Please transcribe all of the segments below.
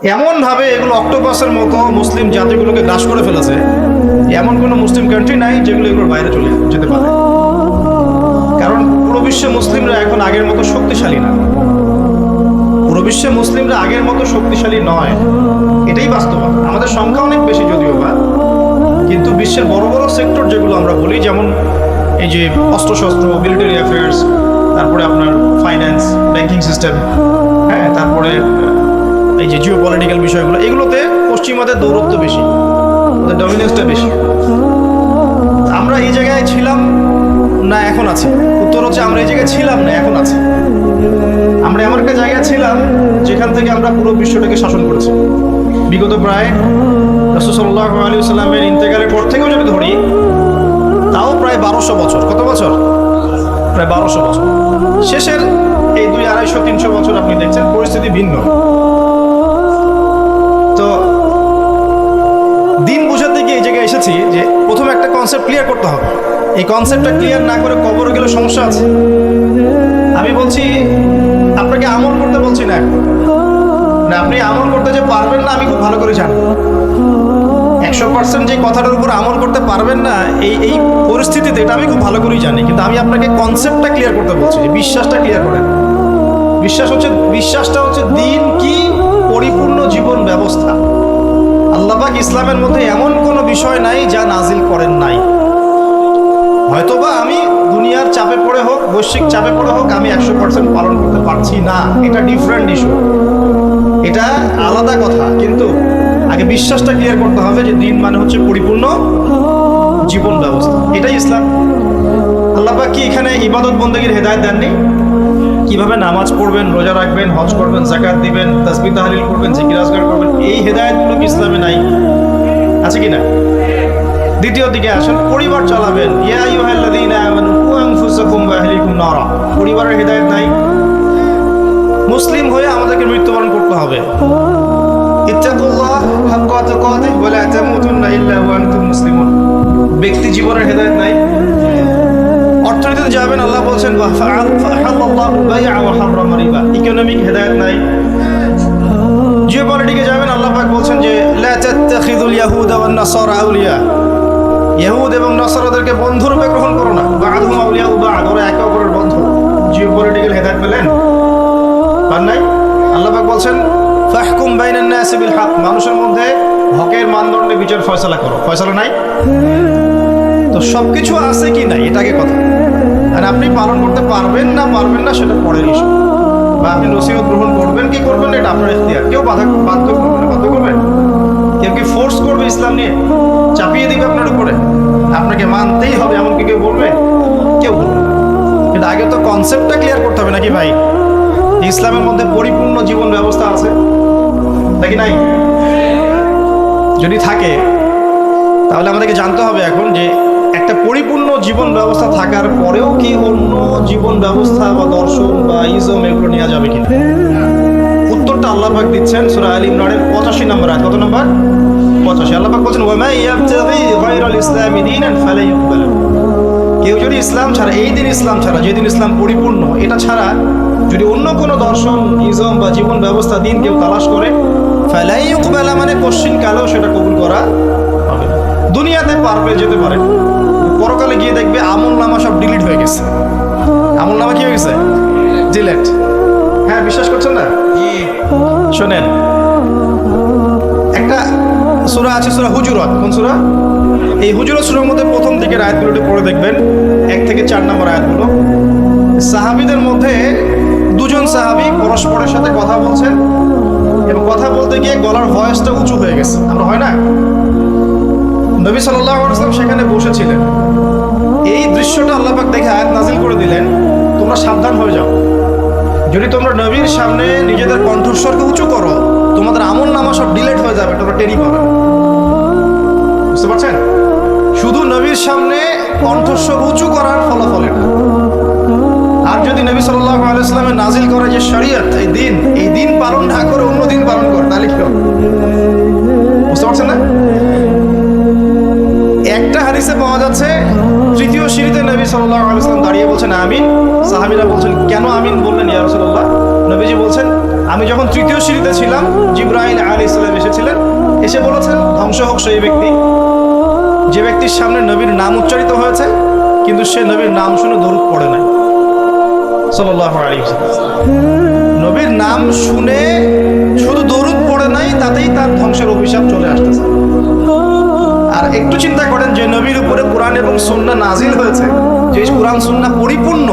এমনভাবে এগুলো অক্টোপাসের মতো মুসলিম জাতিগুলোকে গ্রাস করে ফেলেছে, এমন কোনো মুসলিম কান্ট্রি নাই যেগুলো এগুলোর বাইরে চলে যেতে পারে। কারণ পুরো বিশ্বে মুসলিমরা এখন আগের মতো শক্তিশালী না, পুরো বিশ্বে মুসলিমরা আগের মতো শক্তিশালী নয়, এটাই বাস্তব। আমাদের সংখ্যা অনেক বেশি যদিও বা, কিন্তু বিশ্বের বড় বড় সেক্টর যেগুলো আমরা বলি, যেমন এই যে অস্ত্রশস্ত্র, মিলিটারি অ্যাফেয়ার্স, তারপরে আপনার ফাইন্যান্স, ব্যাংকিং সিস্টেম, হ্যাঁ, তারপরে এই যে জিও পলিটিক্যাল বিষয়গুলো, এগুলোতে পশ্চিমাদের দৌরত্ব বেশি, ওদের ডমিনেন্সটা বেশি। আমরা এই জায়গায় ছিলাম না এখন আছে? উত্তর হচ্ছে আমরা এই জায়গায় ছিলাম না, এখন আছে। আমরা এমন একটা জায়গায় ছিলাম যেখান থেকে আমরা পুরো বিশ্বটাকে শাসন করেছি। বিগত প্রায় রাসূল সাল্লাল্লাহু আলাইহি ওয়াসাল্লামের ইন্তেকালের পর থেকেও যদি ধরি, তাও প্রায় 1200 বছর। কত বছর? প্রায় 1200 বছর। শেষের এই 200-250-300 বছর আপনি দেখছেন পরিস্থিতি ভিন্ন। তো দিন বোঝাতে গিয়ে এই জায়গায় এসেছি যে প্রথমে একটা কনসেপ্ট ক্লিয়ার করতে হবে। এই কনসেপ্টটা ক্লিয়ার না করে কবরে গেলে সমস্যা আছে। আমি বলছি, আপনাকে আমল করতে বলছি না, না আপনি আমল করতে যে পারবেন না আমি খুব ভালো করে জানি। 100% যে কথাটার উপর আমল করতে পারবেন না এই পরিস্থিতিতে, এটা আমি খুব ভালো করেই জানি। কিন্তু আমি আপনাকে কনসেপ্টটা ক্লিয়ার করতে বলছি, যে বিশ্বাসটা ক্লিয়ার করেন। বিশ্বাসটা হচ্ছে দিন কি পরিপূর্ণ জীবন ব্যবস্থা। আল্লাহ পাক ইসলামের মধ্যে এমন কোনো বিষয় নাই যা নাজিল করেন নাই। হয়তোবা আমি দুনিয়ার চাপে পড়ে হোক, বৈশ্বিক চাপে পড়ে হোক, আমি 100% পালন করতে পারছি না, এটা ডিফারেন্ট ইস্যু, এটা আলাদা কথা। কিন্তু আগে বিশ্বাসটা ক্লিয়ার করতে হবে যে দিন মানে হচ্ছে পরিপূর্ণ জীবন ব্যবস্থা, এটাই ইসলাম। আল্লাহ পাক কি এখানে ইবাদত বন্দেগীর হেদায়েত দেননি? কিভাবে নামাজ পড়বেন, রোজা রাখবেন, হজ করবেন, যাকাত দিবেন, তাসবিহ তাহলিল করবেন, জিকির আজকার করবেন, এই হেদায়েতগুলো কি ইসলামে নাই? আছে কি না? দ্বিতীয় দিকে আসেন, পরিবার চালাবেন, ইয়া আইয়ুহাল্লাযীনা আমানু কু আনফুসাকুম ওয়া আহলিকুম নারা, পরিবারের হেদায়েত নাই। মুসলিম হয়ে আমাদেরকে মৃত্যুবরণ করতে হবে। ইত্তাকুল্লাহ হাক্কা তুকাতিহি ওয়া লা তামুতুন্না ইল্লা ওয়া আনতুম মুসলিমুন, ব্যক্তি জীবনের হেদায়েত নাই। অর্থনীতিতে যাবেন, আল্লাহ বলছেন ফাআহাল্লাহু বাই'a ওয়া হাররামা রিবা, ইকোনমিক হেদায়েত নাই। জিওপলিটিকে যাবেন, আল্লাহ পাক বলছেন যে লা তাত্তাখিযুল ইয়াহুদা ওয়ান নাসারা আউলিয়া, ইহুদ এবং নাসারাদেরকে বন্ধুরূপে গ্রহণ করো না। বা'দুহুম আউলিয়াউ বা'দ, ওরা একে অপরের বন্ধু। জিওপলিটিক্যাল হেদায়েত পেলেন? পান নাই? আল্লাহ পাক বলছেন ফাহকুম বাইনান নাসি বিল হক, মানুষের মধ্যে হকের মানদণ্ডে বিচার ফয়সালা করো। ফয়সালা নাই? তো সবকিছু আছে কি নাই এটা আগে কথা। আর আপনি পালন করতে পারবেন না সেটা পরের ইস্যু। বা আপনি নসিহত গ্রহণ করবেন কি করবেন না, এটা আপনার ইখতিয়ার। কেউ বাধ্য করবে না, বাধ্য করবেন? কেউ কি ফোর্স করবে ইসলাম নিয়ে, চাপিয়ে দিবে আপনার উপরে? আপনাকে মানতেই হবে এমন কি কেউ বলবে? কেউ বলবে না। কিন্তু আগে তো কনসেপ্টটা ক্লিয়ার করতে হবে নাকি ভাই? ইসলামের মধ্যে পরিপূর্ণ জীবন ব্যবস্থা আছে নাকি নাই? যদি থাকে তাহলে আমাদেরকে জানতে হবে এখন যে একটা পরিপূর্ণ জীবন ব্যবস্থা থাকার পরেও কি অন্য জীবন ব্যবস্থা বা দর্শন বা ইজম এগুলো নেওয়া যাবে কিনা। উত্তরটা আল্লাহ পাক দিচ্ছেন সূরা আল ইমরানের 85 নম্বর আয়াত। কত নম্বর? 85। আল্লাহ পাক বলেন ওয়া মা ইয়াবতাগি গায়রাল ইসলামি দীনান ফালা ইউকবাল, কেউ যদি ইসলাম ছাড়া, এই দিন ইসলাম ছাড়া, যেদিন ইসলাম পরিপূর্ণ, এটা ছাড়া যদি অন্য কোনো দর্শন, ইজম বা জীবন ব্যবস্থা, দিন কেউ তালাশ করে, ফালা ইউকবাল মানে কোশ্চিন কালেও সেটা কবুল করা হবে না। দুনিয়াতে পারবে, যেতে পারে, পরকালে গিয়ে দেখবে আমল নামা সব ডিলিট হয়ে গেছে। আমল নামা কি হয়ে গেছে? ডিলিট। হ্যাঁ, বিশ্বাস করছেন না? শোনেন, একটা সূরা আছে, সূরা হুজুরাত। কোন সূরা? এই হুজুরাত সূরার মধ্যে প্রথম দিকের আয়াতগুলোটি পড়ে দেখবেন, 1 থেকে 4 নম্বর আয়াতগুলো। সাহাবীদের মধ্যে দুজন সাহাবী পরস্পরের সাথে কথা বলছেন এবং কথা বলতে গিয়ে গলার ভয়েসটা উঁচু হয়ে গেছে। আমরা হয় না? নবী সাল্লাল্লাহু আলাইহি ওয়াসাল্লাম সেখানে বসেছিলেন। এই দৃশ্যটা আল্লাহ পাক দেখে আয়াত নাযিল করে দিলেন, তোমরা সাবধান হয়ে যাও, যদি তোমরা নবীর সামনে নিজেদের কণ্ঠস্বরকে উঁচু করো, তোমাদের আমল নামা সব ডিলিট হয়ে যাবে, তোমরা টেরি পাবে। বুঝতে পারছেন? শুধু নবীর সামনে কণ্ঠস্বর উঁচু করার ফলাফল এটা। আর যদি নবী সাল্লাল্লাহু আলাইহি ওয়াসাল্লামের নাজিল করে যে শরীয়ত, এই দিন পালন না করে অন্য দিন পালন কর, তাহলে কি হবে? বুঝতে পারছেন না? একটা হাদিসে পাওয়া যাচ্ছে, তৃতীয় সিঁড়িতে নবী সাল্লাল্লাহু আলাইহি ওয়াসাল্লাম দাঁড়িয়ে বলছেন আমিন। সাহাবীরা বলছেন কেন আমিন বললেন ইয়া রাসূলুল্লাহ? নবীজি বলছেন আমি যখন তৃতীয় সিঁড়িতে ছিলাম, জিবরাইল এসে বলেছেন ধ্বংস হোক সেই ব্যক্তি যে ব্যক্তির সামনে নবীর নাম উচ্চারিত হয়েছে কিন্তু সে নবীর নাম শুনে দরুদ পড়ে নাই সাল্লাল্লাহু আলাইহি ওয়াসাল্লাম। নবীর নাম শুনে শুধু দরুদ পড়ে নাই, তাতেই তার ধ্বংসের অভিশাপ চলে আসতেছে। আর একটু চিন্তা করেন যে নবীর উপরে কোরআন এবং সুন্নাহ নাজিল হয়েছে, যে কোরআন সুন্নাহ পরিপূর্ণ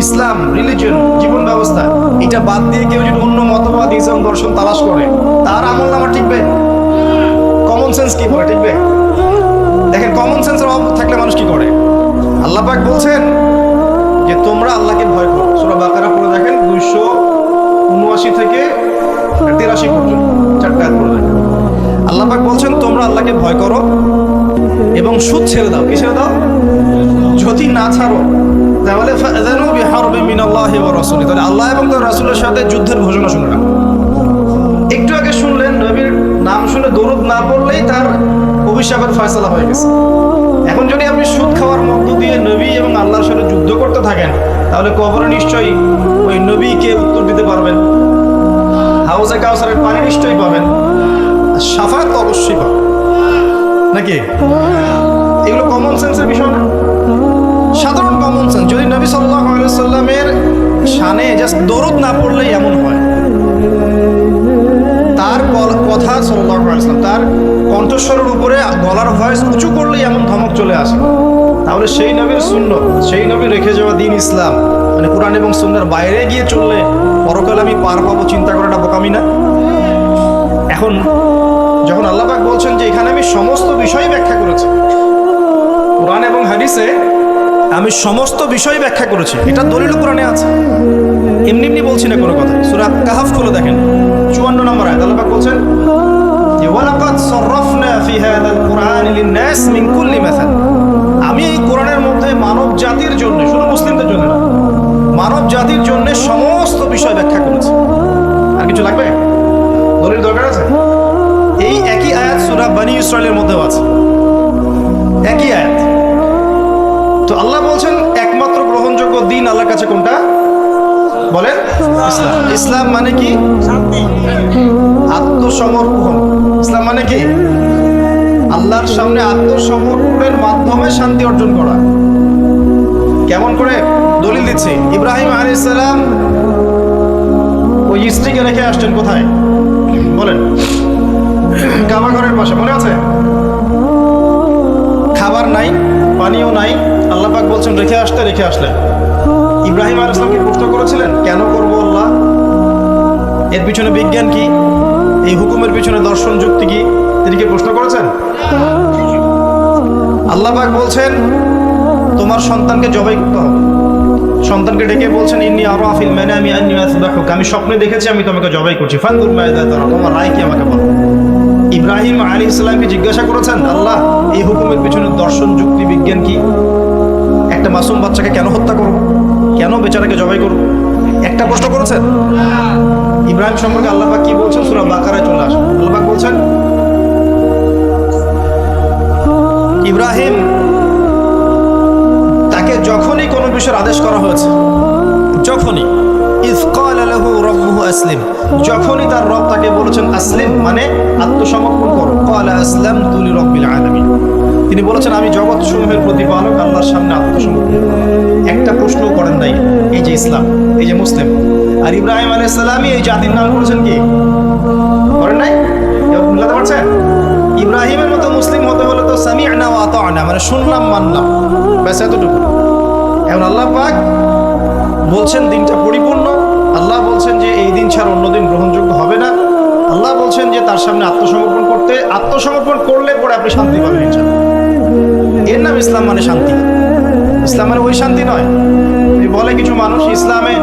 ইসলাম রিলিজিয়ন জীবন ব্যবস্থা, এটা বাদ দিয়ে কেউ যদি অন্য মতবাদ ইসলাম দর্শন তালাশ করে তার আমল নামা টিকবে? কমন সেন্স কি বলে টিকবে? দেখেন কমন সেন্সের অভাব থাকলে মানুষ কি করে? আল্লাহ পাক বলছেন যে তোমরা আল্লাহকে ভয় করো। সূরা বাকারা পড়ে দেখেন 279 থেকে 83 পর্যন্ত 4টা আয়াত পড়ে দেখেন। আল্লাহ পাক বলছেন তোমরা আল্লাহকে ভয় করো এবং সুদ ছেড়ে দাও। কি ছেড়ে দাও? যদি না ছাড়ো তাহলে ফাযানু বিহারবিন মিনাল্লাহি ওয়া রাসূলিহি, তাহলে আল্লাহ এবং তার রাসূলের সাথে যুদ্ধের ঘোষণা শুনে রাখো। একটু আগে শুনলেন নবীর নাম শুনে দরুদ না পড়লেই তার অভিশাপের ফয়সালা হয়ে গেছে। এখন যদি আপনি সুদ খাওয়ার মধ্য দিয়ে নবী এবং আল্লাহর সাথে যুদ্ধ করতে থাকেন তাহলে কবরে নিশ্চয়ই ওই নবীকে উত্তর দিতে পারবেন, হাউজে কাউসারের পানি নিশ্চয়ই পাবেন, শাফাত তো অবশ্যই পাবেন, নাকি? এগুলো কমন সেন্সের বিষয় না, সাধারণ কমন সেন্স। যদি নবী সাল্লাল্লাহু আলাইহি ওয়াসাল্লামের শানে জাস্ট দরুদ না পড়লেই এমন হয়, তার কথা সাল্লাল্লাহু আলাইহি ওয়াসাল্লাম তার কণ্ঠস্বরের উপরে গলার ভয়েস উঁচু করলেই এমন ধমক চলে আসে, তাহলে সেই নবীর সুন্নাত, সেই নবী রেখে যাওয়া দ্বীন ইসলাম মানে কোরআন এবং সুন্নাহর বাইরে গিয়ে চললে পরকালে আমি পার পাবো চিন্তা করাটা বোকামি না? এখন যখন আল্লাহ পাক বলছেন যে এখানে আমি সমস্ত বিষয় ব্যাখ্যা করেছি, কোরআন এবং হাদিসে আমি সমস্ত বিষয় ব্যাখ্যা করেছি, এটা দলিল কোরআনে আছে, এমনি এমনি বলছি না কোনো কথা। সূরা কাহাফ খুলে দেখেন 54 নম্বর আয়াত। আল্লাহ পাক বলছেন যে ওয়ালাকাদ সাররাফনা ফি হাযাল কুরআনি লিন-নাস মিন কুল্লি মাসাল, আমি এই কোরআনের মধ্যে মানব জাতির জন্য, শুধু মুসলিমদের জন্য না, মানব জাতির জন্য সমস্ত বিষয় ব্যাখ্যা করেছি। আর কিছু লাগবে? দলিল দরকার আছে? এই একই আয়াত সূরা বনী ইসরাঈলের মধ্যেও আছে, একই আয়াত। তো আল্লাহ বলছেন একমাত্র গ্রহণযোগ্য দিন আল্লাহর কাছে কোনটা বলেন? ইসলাম। ইসলাম মানে কি? আত্মসমর্পণ। ইসলাম মানে কি? আল্লাহর সামনে আত্মসমর্পণের মাধ্যমে শান্তি অর্জন করা। কেমন করে? দলিল দিচ্ছি। ইব্রাহিম আলাইহিস সালাম ওই স্ত্রীকে রেখে আসছেন কোথায় বলেন? কাবা ঘরের পাশে, মনে আছে? খাবার নাই, পানিও নাই, আল্লাহ পাক বলছেন রেখে আসলেন। ইব্রাহিম আলাইহিস সালাম কি প্রশ্ন করেছিলেন কেন করবো আল্লাহ? এর পিছনে বিজ্ঞান কি? এই হুকুমের পিছনে দর্শন যুক্তি কি? তিনি কি প্রশ্ন করেছেন? আল্লাহ পাক বলছেন তোমার সন্তানকে জবাই করতে হবে। সন্তানকে ডেকে বলছেন ইন্নী আরা ফিল মানামি আন্নী আযবাহুকা, আমি স্বপ্নে দেখেছি আমি তোমাকে জবাই করছি, ফানজুর মাযা তারা, তোমার রায় কি আমাকে বলো। ইব্রাহিম আলাইহিস সালামকে জিজ্ঞাসা করেছেন আল্লাহ এই হুকুমের পিছনে দর্শন যুক্তি বিজ্ঞান কি? একটা মাসুম বাচ্চাকে কেন হত্যা করব? কেন বেচারাকে জবাই করব? একটা প্রশ্ন করেছেন? ইব্রাহিম সম্পর্কে আল্লাহ পাক কি বলছেন? সূরা বাকারায় চলে আসুন। আল্লাহ পাক বলছেন ইব্রাহিম তাকে যখনই কোনো বিষয়ের আদেশ করা হয়েছে, যখনই ইয ক্বালা লাহু রাব্বুহু আসলিম, যখনই তার রব তাকে বলেছেন আসলিম মানে আত্মসমর্পণ করো, ক্বালা আসলামতু লিরাব্বিল আলামিন, তিনি বলেছেন আমি জগৎ সমূহের প্রতিপালক আল্লাহর সামনে আত্মসমর্পণ। একটা প্রশ্নও করেন নাই, এই যে ইসলাম, এই যে মুসলিম। আর ইব্রাহিম আলাইহিস সালামই এই জাতির নাম করেছেন কি? করেন নাই? বুঝতে পারছেন? ইব্রাহিমের মতো মুসলিম হতে হলে তো সামি'না ওয়া আতা'না মানে শুনলাম মানলাম, ব্যাস এতটুকু। এখন আল্লাহ পাক বলছেন দিনটা পরিপূর্ণ, আল্লাহ বলছেন যে এই দিন ছাড়া অন্য দিন গ্রহণযোগ্য হবে না, আল্লাহ বলছেন যে তার সামনে আত্মসমর্পণ করতে, আত্মসমর্পণ করলে পরে আপনি শান্তি পাবেন ইনশাআল্লাহ। এর নাম ইসলাম মানে শান্তি। ইসলাম মানে ওই শান্তি নয় বলে কিছু মানুষ ইসলামে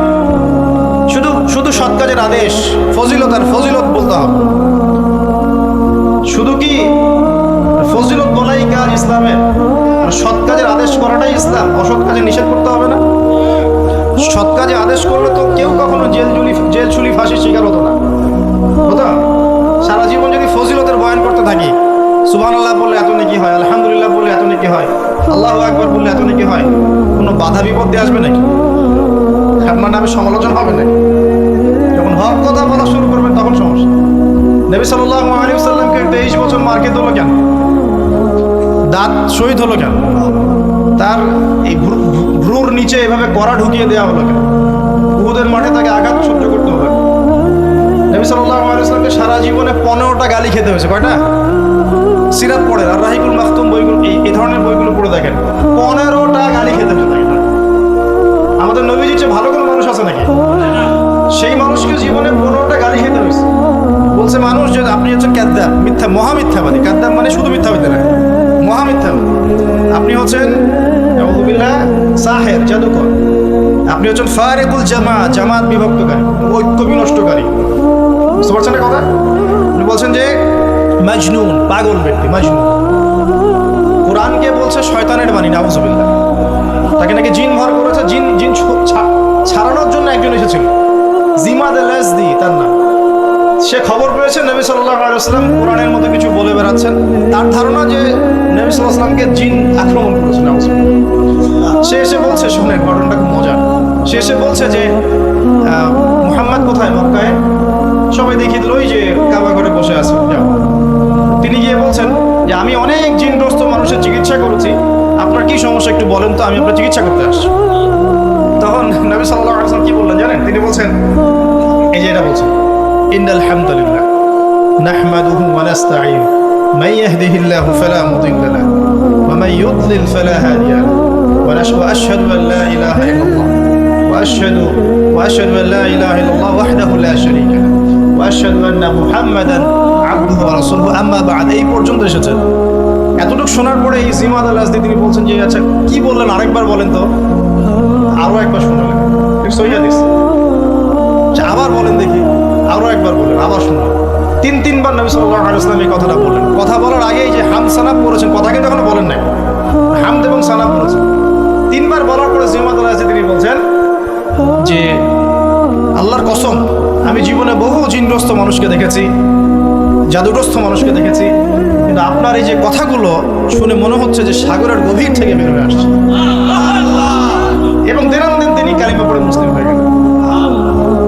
শুধু সৎ কাজের আদেশ, ফজিলত আর ফজিলত বলতে হবে। শুধু কি ফজিলত বলাই কাজ ইসলামের? সৎ কাজের আদেশ করাটাই ইসলাম, অসৎ কাজে নিষেধ করতে হবে না? সৎ কাজে আদেশ করলে তো কেউ কখনো জেল ছুলি ফাঁসির শিকার হতো না, হতো? সারা জীবন যদি ফজিলতের বয়ান করতে থাকি, সুবহানাল্লাহ বললে এত নেকি হয়, আলহামদুলিল্লাহ বললে এত নেকি হয়, আল্লাহু আকবার বললে এত নেকি হয়, কোনো বাধা বিপত্তি আসবে নাকি? আপনার নামে সমালোচনা হবে নাকি? যখন হক কথা বলা শুরু করবেন তখন সমস্যা। নবী সাল্লাল্লাহু আলাইহি ওয়াসাল্লামকে যুবকের 23 বছর মার খেতে হলো কেন? দাঁত শহীদ হলো কেন? তার এই ভ্রুর নিচে এভাবে কড়া ঢুকিয়ে দেওয়া হলো কেন? উহুদের মাঠে তাকে আঘাত সহ্য করতে হবে। নবী সাল্লাল্লাহু আলাইহি ওয়াসাল্লামকে সারা জীবনে 15টা গালি খেতে হয়েছে। কয়টা? সিরাত পড়েন, আর রাহিকুল মাখতুম বইগুলো, এই ধরনের বইগুলো পড়ে দেখেন, 15টা গালি খেতে হয়েছে। আমাদের নবীজির চেয়ে ভালো কোনো মানুষ আছে নাকি? সেই মানুষকে জীবনে 15টা গালি খেতে হয়েছে। বলছে মানুষ যে আপনি হচ্ছেন কাদ্দাব, মিথ্যা, মহামিথ্যাবাদী। কাদ্দাব মানে শুধু মিথ্যাবাদী না, মহামিথ্যাবাদী। আপনি হচ্ছেন নাউযুবিল্লাহ সাহের, জাদুকর। আপনি হচ্ছেন ফারিকুল জামাত, জামাত বিভক্তকারী, ঐক্য বিনষ্টকারী। বুঝতে পারছেন না কথা? উনি বলছেন যে মাজনুন, পাগল ব্যক্তি, মাজনুন। কোরআনকে বলছে শয়তানের বাণী, নাউযুবিল্লাহ। তাকে নাকি জিন ভর করেছে, জিন ছাড়ানোর জন্য একজন এসেছিল, জিমাদ আল-আজদি তার নাম। সে খবর পেয়েছে নবী সাল্লাল্লাহু আলাইহি ওয়াসাল্লাম কোরআনের মধ্যে কিছু বলে বেড়াচ্ছেন। তার ধারণা যে নবী সাল্লাল্লাহু আলাইহি ওয়াসাল্লামকে জিন আক্রমণ করেছে, নাউযুবিল্লাহ। সে এসে বলছে, শুনেন ঘটনাটা খুব মজার। সে এসে বলছে যে মুহাম্মদ কোথায়? মক্কায়। সবাই দেখিয়ে দিল, ওই যে কাবা ঘরে বসে আছে। তিনি গিয়ে বলছেন যে আমি অনেক জিনগ্রস্ত মানুষের চিকিৎসা করেছি, আপনার কি সমস্যা একটু বলেন তো, আমি আপনার চিকিৎসা করতে আসছি। তখন নবী সাল্লাল্লাহু আলাইহি ওয়াসাল্লাম কি বললেন জানেন? তিনি বলছেন, এই যে এটা বলছেন, ইন্নাল হামদুলিল্লাহ নাহমাদুহু ওয়া নাস্তাঈন মান ইয়াহদিহিল্লাহু ফালা মুদিল্লা লাহু ওয়া মান ইউদ্লিল ফালা হাদিয়া লাহু ওয়া আশহাদু আন লা ইলাহা ইল্লাল্লাহ ওয়া আশহাদু আন লা ইলাহা ইল্লাল্লাহ ওয়াহদাহু লা শারীকা লাহু ওয়া আশহাদু আন্না মুহাম্মাদান আবদুহু ওয়া রাসূলুহু আম্মা বা'দ। এই পর্যন্ত এসেছেন। এতটুকু শোনার পরে এই জিমাদ আল-আজদি তিনি বলছেন যে আচ্ছা কি বললেন আরেকবার বলেন তো। আরো একবার শোনালেন, সহিহ হাদিস। আবার বলেন দেখি, আরো একবার বলেন, আবার শুনলেন। তিনবার নবী সাল্লাল্লাহু আলাইহি ওয়াসাল্লাম এই কথাটা বললেন। কথা বলার আগেই যে হাম সানাব পড়েছেন, কথা কিন্তু এখনো বলেন নাই, হামদ এবং সানাব পড়েছেন। 3বার বলার পরে জিমাদ আল-আজদি তিনি বলছেন যে আল্লাহর কসম, আমি জীবনে বহু জিনগ্রস্ত মানুষকে দেখেছি, জাদুগ্রস্ত মানুষকে দেখেছি, কিন্তু আপনার এই যে কথাগুলো শুনে মনে হচ্ছে যে সাগরের গভীর থেকে বের হয়ে আসছে। এবং দিন তিনি কালিমা পড়ে মুসলিম হয়ে গেলেন।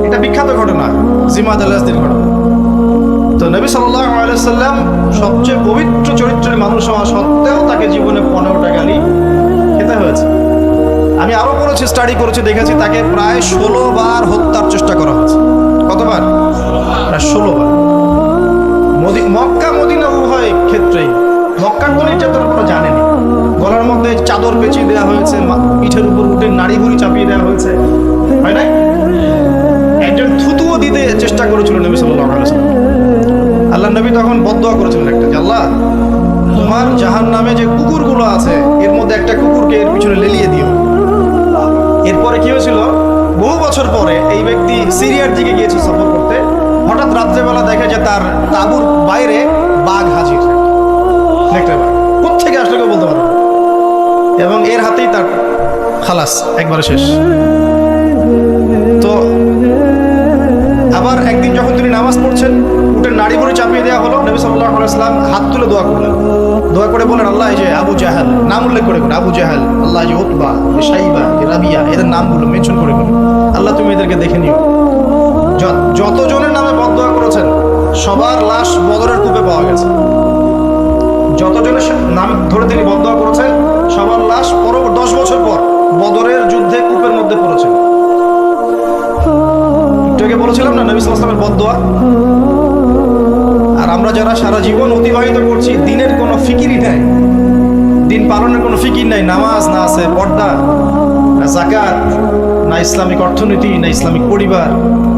এটা বিখ্যাত ঘটনা, জিমাদ আল-আজদির ঘটনা। তো নবী সাল্লাল্লাহু আলাইহি ওয়াসাল্লাম সবচেয়ে পবিত্র চরিত্রের মানুষ হওয়া সত্ত্বেও তাকে জীবনে 15টা গালি খেতে হয়েছে। আমি আরো করেছি, স্টাডি করেছি, দেখেছি তাকে প্রায় 16 বার হত্যার চেষ্টা করা হয়েছে। কতবার? প্রায় 16 বার। মক্কা মদিনা উভয় ক্ষেত্রেই। মক্কার তো নির্যাতন আপনারা জানেনি, গলার মধ্যে চাদর পেঁচিয়ে দেওয়া হয়েছে, পিঠের উপর উঠে নাড়ি ভুড়ি চাপিয়ে দেওয়া হয়েছে, হয় নাই? একজন থুতুও দিতে চেষ্টা করেছিল নবী সাল্লাল্লাহু আলাইহি ওয়াসাল্লাম। আল্লাহ নবী তখন বদদোয়া করেছিলেন একটা, যে আল্লাহ তোমার জাহান্নামে যে কুকুরগুলো আছে এর মধ্যে একটা কুকুরকে এর পিছনে লেলিয়ে দিও। এরপরে কি হয়েছিল, বহু বছর পরে এই ব্যক্তি সিরিয়ার দিকে গিয়েছে সফর করতে। হঠাৎ রাত্রেবেলা দেখে যে তার তাঁবুর বাইরে বাঘ হাজির, দেখতে পারে কোত্থেকে আসলে কেউ বলতে পারে, এবং এর হাতেই তার খালাস, একবারে শেষ। তো আবার একদিন যখন তিনি নামাজ পড়ছেন, উঠে নাড়ি ভরে চাপিয়ে দেওয়া হলো। নবী সাল্লাল্লাহু আলাইহি ওয়াসাল্লাম হাত তুলে দোয়া করলেন। দোয়া করে বলেন, আল্লাহ এই যে আবু জাহাল, নাম উল্লেখ করে, আবু জাহাল, আল্লাহ যে উতবা, শাইবা, রাবিয়া, এদের নামগুলো মেনশন করে, আল্লাহ তুমি এদেরকে দেখে নিও। যতজনের নামে বদদোয়া করেছেন সবার লাশ বদরের কূপে পাওয়া গেছে। যতজনের নাম ধরে তিনি বদদোয়া করেছেন সবার লাশ 10 বছর পর বদরের যুদ্ধে কূপের মধ্যে পড়েছেন। একটু আগে বলেছিলাম না নবী সাল্লাল্লাহু আলাইহি ওয়াসাল্লামের বদদোয়া। আর আমরা যারা সারা জীবন অতিবাহিত করছি, দিনের কোনো ফিকিরই নেই, দিন পালনের কোনো ফিকির নাই, নামাজ না আছে পর্দা, না যাকাত, না ইসলামিক অর্থনীতি, না ইসলামিক পরিবার,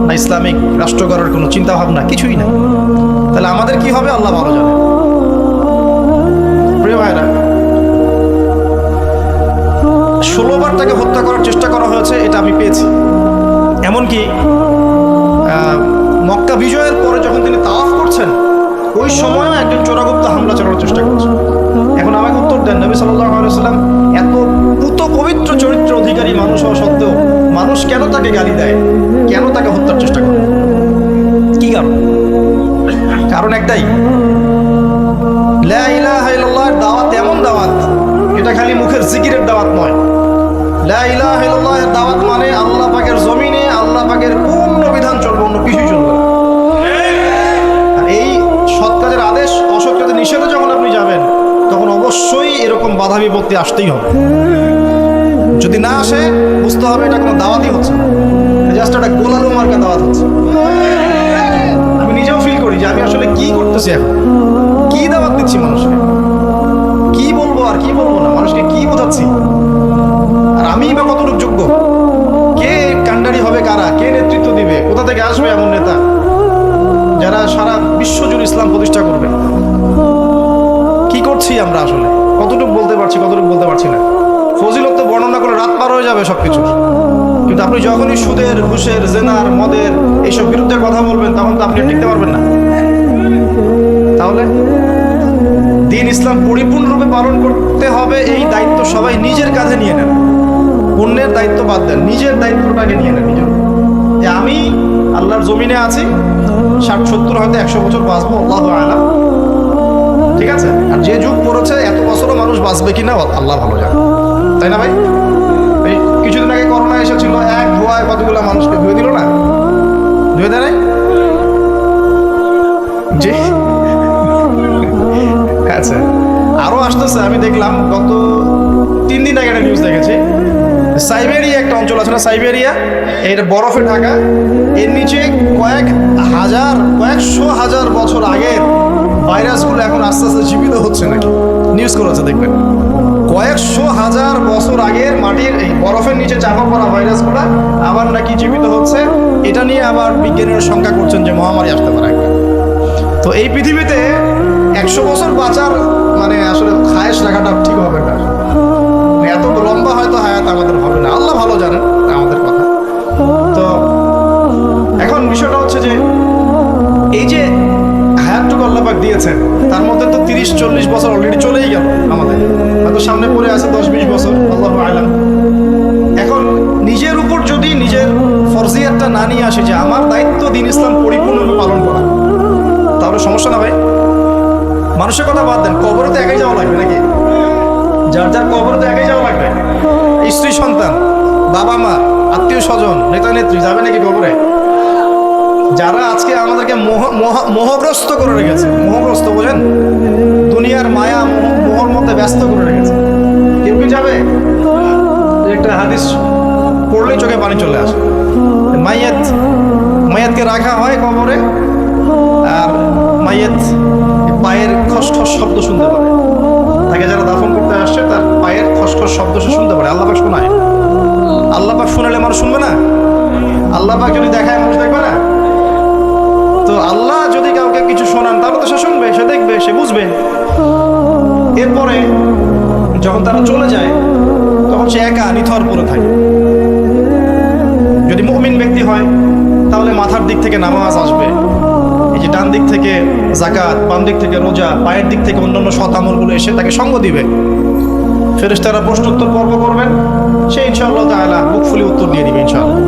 না ইসলামিক রাষ্ট্র গড়ার কোনো চিন্তা ভাবনা, কিছুই না। তাহলে আমাদের কি হবে আল্লাহ ভালো জানে। প্রিয় ভাইরা, 16 বার তাকে হত্যা করার চেষ্টা করা হয়েছে, এটা আমি পেয়েছি। এমনকি মক্কা বিজয়ের পরে যখন তিনি তাওয়াফ করছেন, ওই সময়ও একজন চোরাগুপ্ত হামলা চালানোর চেষ্টা করছে। এখন আমাকে উত্তর দেন, নবী সাল্লাল্লাহু আলাইহি ওয়াসাল্লাম এত পুত পবিত্র চরিত্র অধিকারী মানুষ হওয়া সত্ত্বেও মানুষ কেন তাকে গালি দেয়, কেন তাকে হত্যার চেষ্টা করে? কি কারণ? কারণ একটাই, লা ইলাহা ইল্লাল্লাহর দাওয়াত এমন দাওয়াত, এটা খালি মুখের জিকিরের দাওয়াত নয়। লা ইলাহা ইল্লাল্লাহর দাওয়াত মানে আল্লাহ পাকের জমিনে আল্লাহ পাকের পূর্ণ বিধান চলবে, অন্য কিছুই চলবে। আর এই সৎ কাজের আদেশ অবশ্যই এরকম বাধা বিপত্তি আসতেই হবে। যদি না আসে বুঝতে হবে এটা কোনো দাওয়াতই হচ্ছে না, জাস্ট একটা গোলালু মার্কা দাওয়াত হচ্ছে। আমি নিজেও ফিল করি যে আমি আসলে কি করতেছি, এখন কি দাওয়াত দিচ্ছি মানুষকে, কি বলবো আর কি বলবো না, মানুষকে কি বোঝাচ্ছি, আর আমি বা কতটুকু যোগ্য, কে কান্ডারি হবে, কারা কে নেতৃত্ব দিবে, কোথা থেকে আসবে এমন নেতা যারা সারা বিশ্ব জুড়ে ইসলাম প্রতিষ্ঠা করবে। কি করছি আমরা আসলে, কতটুকু বলতে পারছি, কতটুকু বলতে পারছি না। ফজিলত তো বর্ণনা করে রাত পার হয়ে যাবে সবকিছু, কিন্তু আপনি যখনই সুদের, ঘুষের, জেনার, মদের এইসব বিরুদ্ধে কথা বলবেন তখন তো আপনি টিকতে পারবেন না। তাহলে দ্বীন ইসলাম পরিপূর্ণরূপে পালন করতে হবে, এই দায়িত্ব সবাই নিজের কাঁধে নিয়ে নেন। অন্যের দায়িত্ব বাদ দেন, নিজের দায়িত্বটাকে নিয়ে নেন নিজের। যে আমি আল্লাহর জমিনে আছি, 60-70 হয়তো 100 বছর বাঁচবো, আল্লাহু আ'লাম, ঠিক আছে। আর যে যুগ পড়েছে এত বছরও মানুষ বাঁচবে কিনা আল্লাহ ভালো জানে, তাই না ভাই? এই কিছুদিন আগে করোনা এসেছিল, এক ধোঁয়ায় কতগুলো মানুষকে ধুয়ে দিল না, ধুয়ে দেয় নাই? জি, আচ্ছা। আরো আসতেছে, আমি দেখলাম গত 3 দিন আগে একটা নিউজ দেখেছি, সাইবেরিয়া একটা অঞ্চল আছে না, সাইবেরিয়া, এটা বরফে ঢাকা, এর নিচে কয়েকশো হাজার বছর আগের ভাইরাসগুলো এখন আস্তে আস্তে জীবিত হচ্ছে নাকি, নিউজ করেছে দেখবেন। কয়েকশো হাজার বছর আগের মাটির এই বরফের নিচে চাপা পড়া ভাইরাসগুলো আবার নাকি জীবিত হচ্ছে। এটা নিয়ে আবার বিজ্ঞানীরা শঙ্কা করছেন যে মহামারী আসতে পারে। তো এই পৃথিবীতে 100 বছর বাঁচার মানে আসলে খায়েশ রাখাটা ঠিক হবে না, এত লম্বা হয়তো হায়াত আমাদের হবে না, আল্লাহ ভালো জানেন আমাদের কথা। তো এখন বিষয়টা হচ্ছে যে এই যে হায়াতটুকু আল্লাহ পাক দিয়েছেন, তার মধ্যে তো 30-40 বছর অলরেডি চলেই গেল আমাদের, হয়তো সামনে পড়ে আছে 10-20 বছর, আল্লাহু আ'লাম। এখন নিজের উপর যদি নিজের ফরজিয়াতটা না নিয়ে আসে যে আমার দায়িত্ব দ্বীন ইসলাম পরিপূর্ণরূপে পালন করা, তাহলে সমস্যা না ভাই। মানুষের কথা বাদ দেন, কবরে তো একাই যাওয়া লাগবে নাকি? যার যার কবরে তো একাই যাওয়া লাগবে। স্ত্রী সন্তান, বাবা মা, আত্মীয় স্বজন, নেতা নেত্রী যাবে নাকি কবরে? যারা আজকে আমাদেরকে মোহগ্রস্ত করে রেখেছে, মোহগ্রস্ত বোঝেন, দুনিয়ার মায়া মোহর মধ্যে ব্যস্ত করে রেখেছে, কেউ কি যাবে? একটা হাদিস পড়লেই চোখে পানি চলে আসে। মাইয়াতকে রাখা হয় কবরে, আর মাইয়াত পায়ের খসখস শব্দ শুনতে পারে, তাকে যারা দাফন করতে আসছে তার পায়ের খসখস শব্দ সে শুনতে পারে। আল্লাহ পাক শোনায়, আল্লাহ পাক শোনালে মানুষ শুনবে না? আল্লাহ পাক যদি দেখায় মানুষ দেখবে না? তো আল্লাহ যদি কাউকে কিছু শোনান তাহলে তো সে শুনবে, সে দেখবে, সে বুঝবে। এরপরে যখন তারা চলে যায় তখন সে একা নিথর পড়ে থাকে। যদি মুমিন ব্যক্তি হয় তাহলে মাথার দিক থেকে নামাজ আসবে, এই যে ডান দিক থেকে যাকাত, বাম দিক থেকে রোজা, পায়ের দিক থেকে অন্যান্য সৎ আমলগুলো এসে তাকে সঙ্গ দিবে। ফেরেশতারা প্রশ্নোত্তর পর্ব করবেন, সে ইনশাআল্লাহ তাআলা বুক ফুলি উত্তর দিয়ে দিবে ইনশাআল্লাহ।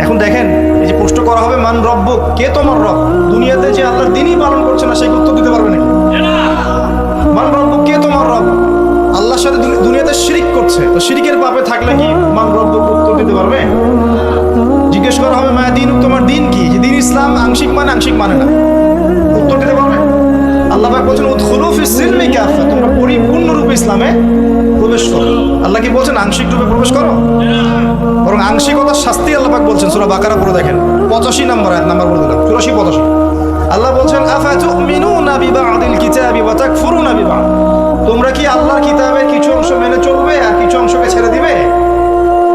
এখন দেখেন, এই যে প্রশ্ন করা হবে মান রব্বুক, কে তোমার রব? দুনিয়াতে যে আল্লাহর দ্বীনই পালন করছে না, সেই উত্তর দিতে পারবে নাকি? মান রব্বুক, কে তোমার রব? আল্লাহর সাথে দুনিয়াতে শিরিক করছে, তো শিরিকের পাপে থাকলে কি মান রব্বুক উত্তর দিতে পারবে? জিজ্ঞেস করা হবে মায়া দিন, তোমার দিন কি? যে দিন ইসলাম আংশিক মানে, আংশিক মানে না, উত্তর দিতে পারবে? আল্লাহ পাক বলছেন উদখুলু ফিস সিলমি কাফা, তোমরা পরিপূর্ণরূপে ইসলামে প্রবেশ করো। আল্লাহ কি বলছেন আংশিক রূপে প্রবেশ করো? বরং আংশিকতার শাস্তি আল্লাহ পাক বলছেন। সূরা বাকারা পড়ে দেখেন, 85 নম্বর আয়াত, নাম্বার বলে দিলাম 84-85। আল্লাহ বলছেন আফাতুমিনুনা বিবাদিল কিতাবি ওয়া তাকফুরুনা বিবাদ, তোমরা কি আল্লাহর কিতাবের কিছু অংশ মেনে চলবে আর কিছু অংশকে ছেড়ে দিবে?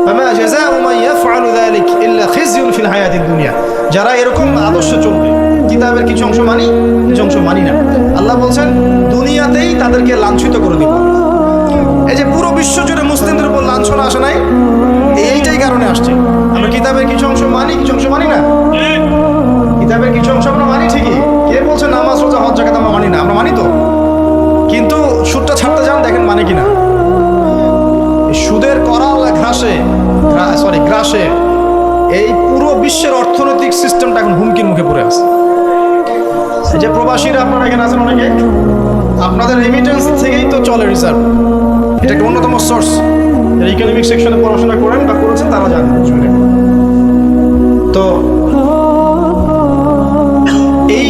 ফামা জাযাউ মান ইয়াফআলু যালিক ইল্লা খিজয়ুন ফিল হায়াতিদ দুনিয়া, যারা এরকম আদর্শ চলবে, কিতাবের কিছু অংশ মানি, কিছু অংশ মানি না, আল্লাহ বলছেন দুনিয়াতেই তাদেরকে লাঞ্ছিত করে দিব। এই যে পুরো বিশ্ব জুড়ে মুসলিমদের উপর লাঞ্ছনা আসে নাই, এইটাই কারণে আসছে। আমরা কিতাবের কিছু অংশ মানি, কিছু অংশ মানি না। কিতাবের কিছু অংশ আমরা মানি ঠিকই, কে বলছে নামাজ রোজা হজ যাকাত আমরা মানি না? আমরা মানি তো, কিন্তু সুদটা ছাড়তে যান, দেখেন মানে কিনা। সুদের করাল গ্রাসে এই পুরো বিশ্বের অর্থনৈতিক সিস্টেমটা এখন হুমকির মুখে পড়ে আছে। এই যে প্রবাসীরা আপনারা এখানে আছেন, অনেকে আপনাদের রেমিটেন্স থেকেই তো চলে রিজার্ভ, এটা একটা অন্যতম সোর্স। ইকোনমিক সেকশনে পড়াশোনা করেন বা করেছেন তারা জানেন। তো এই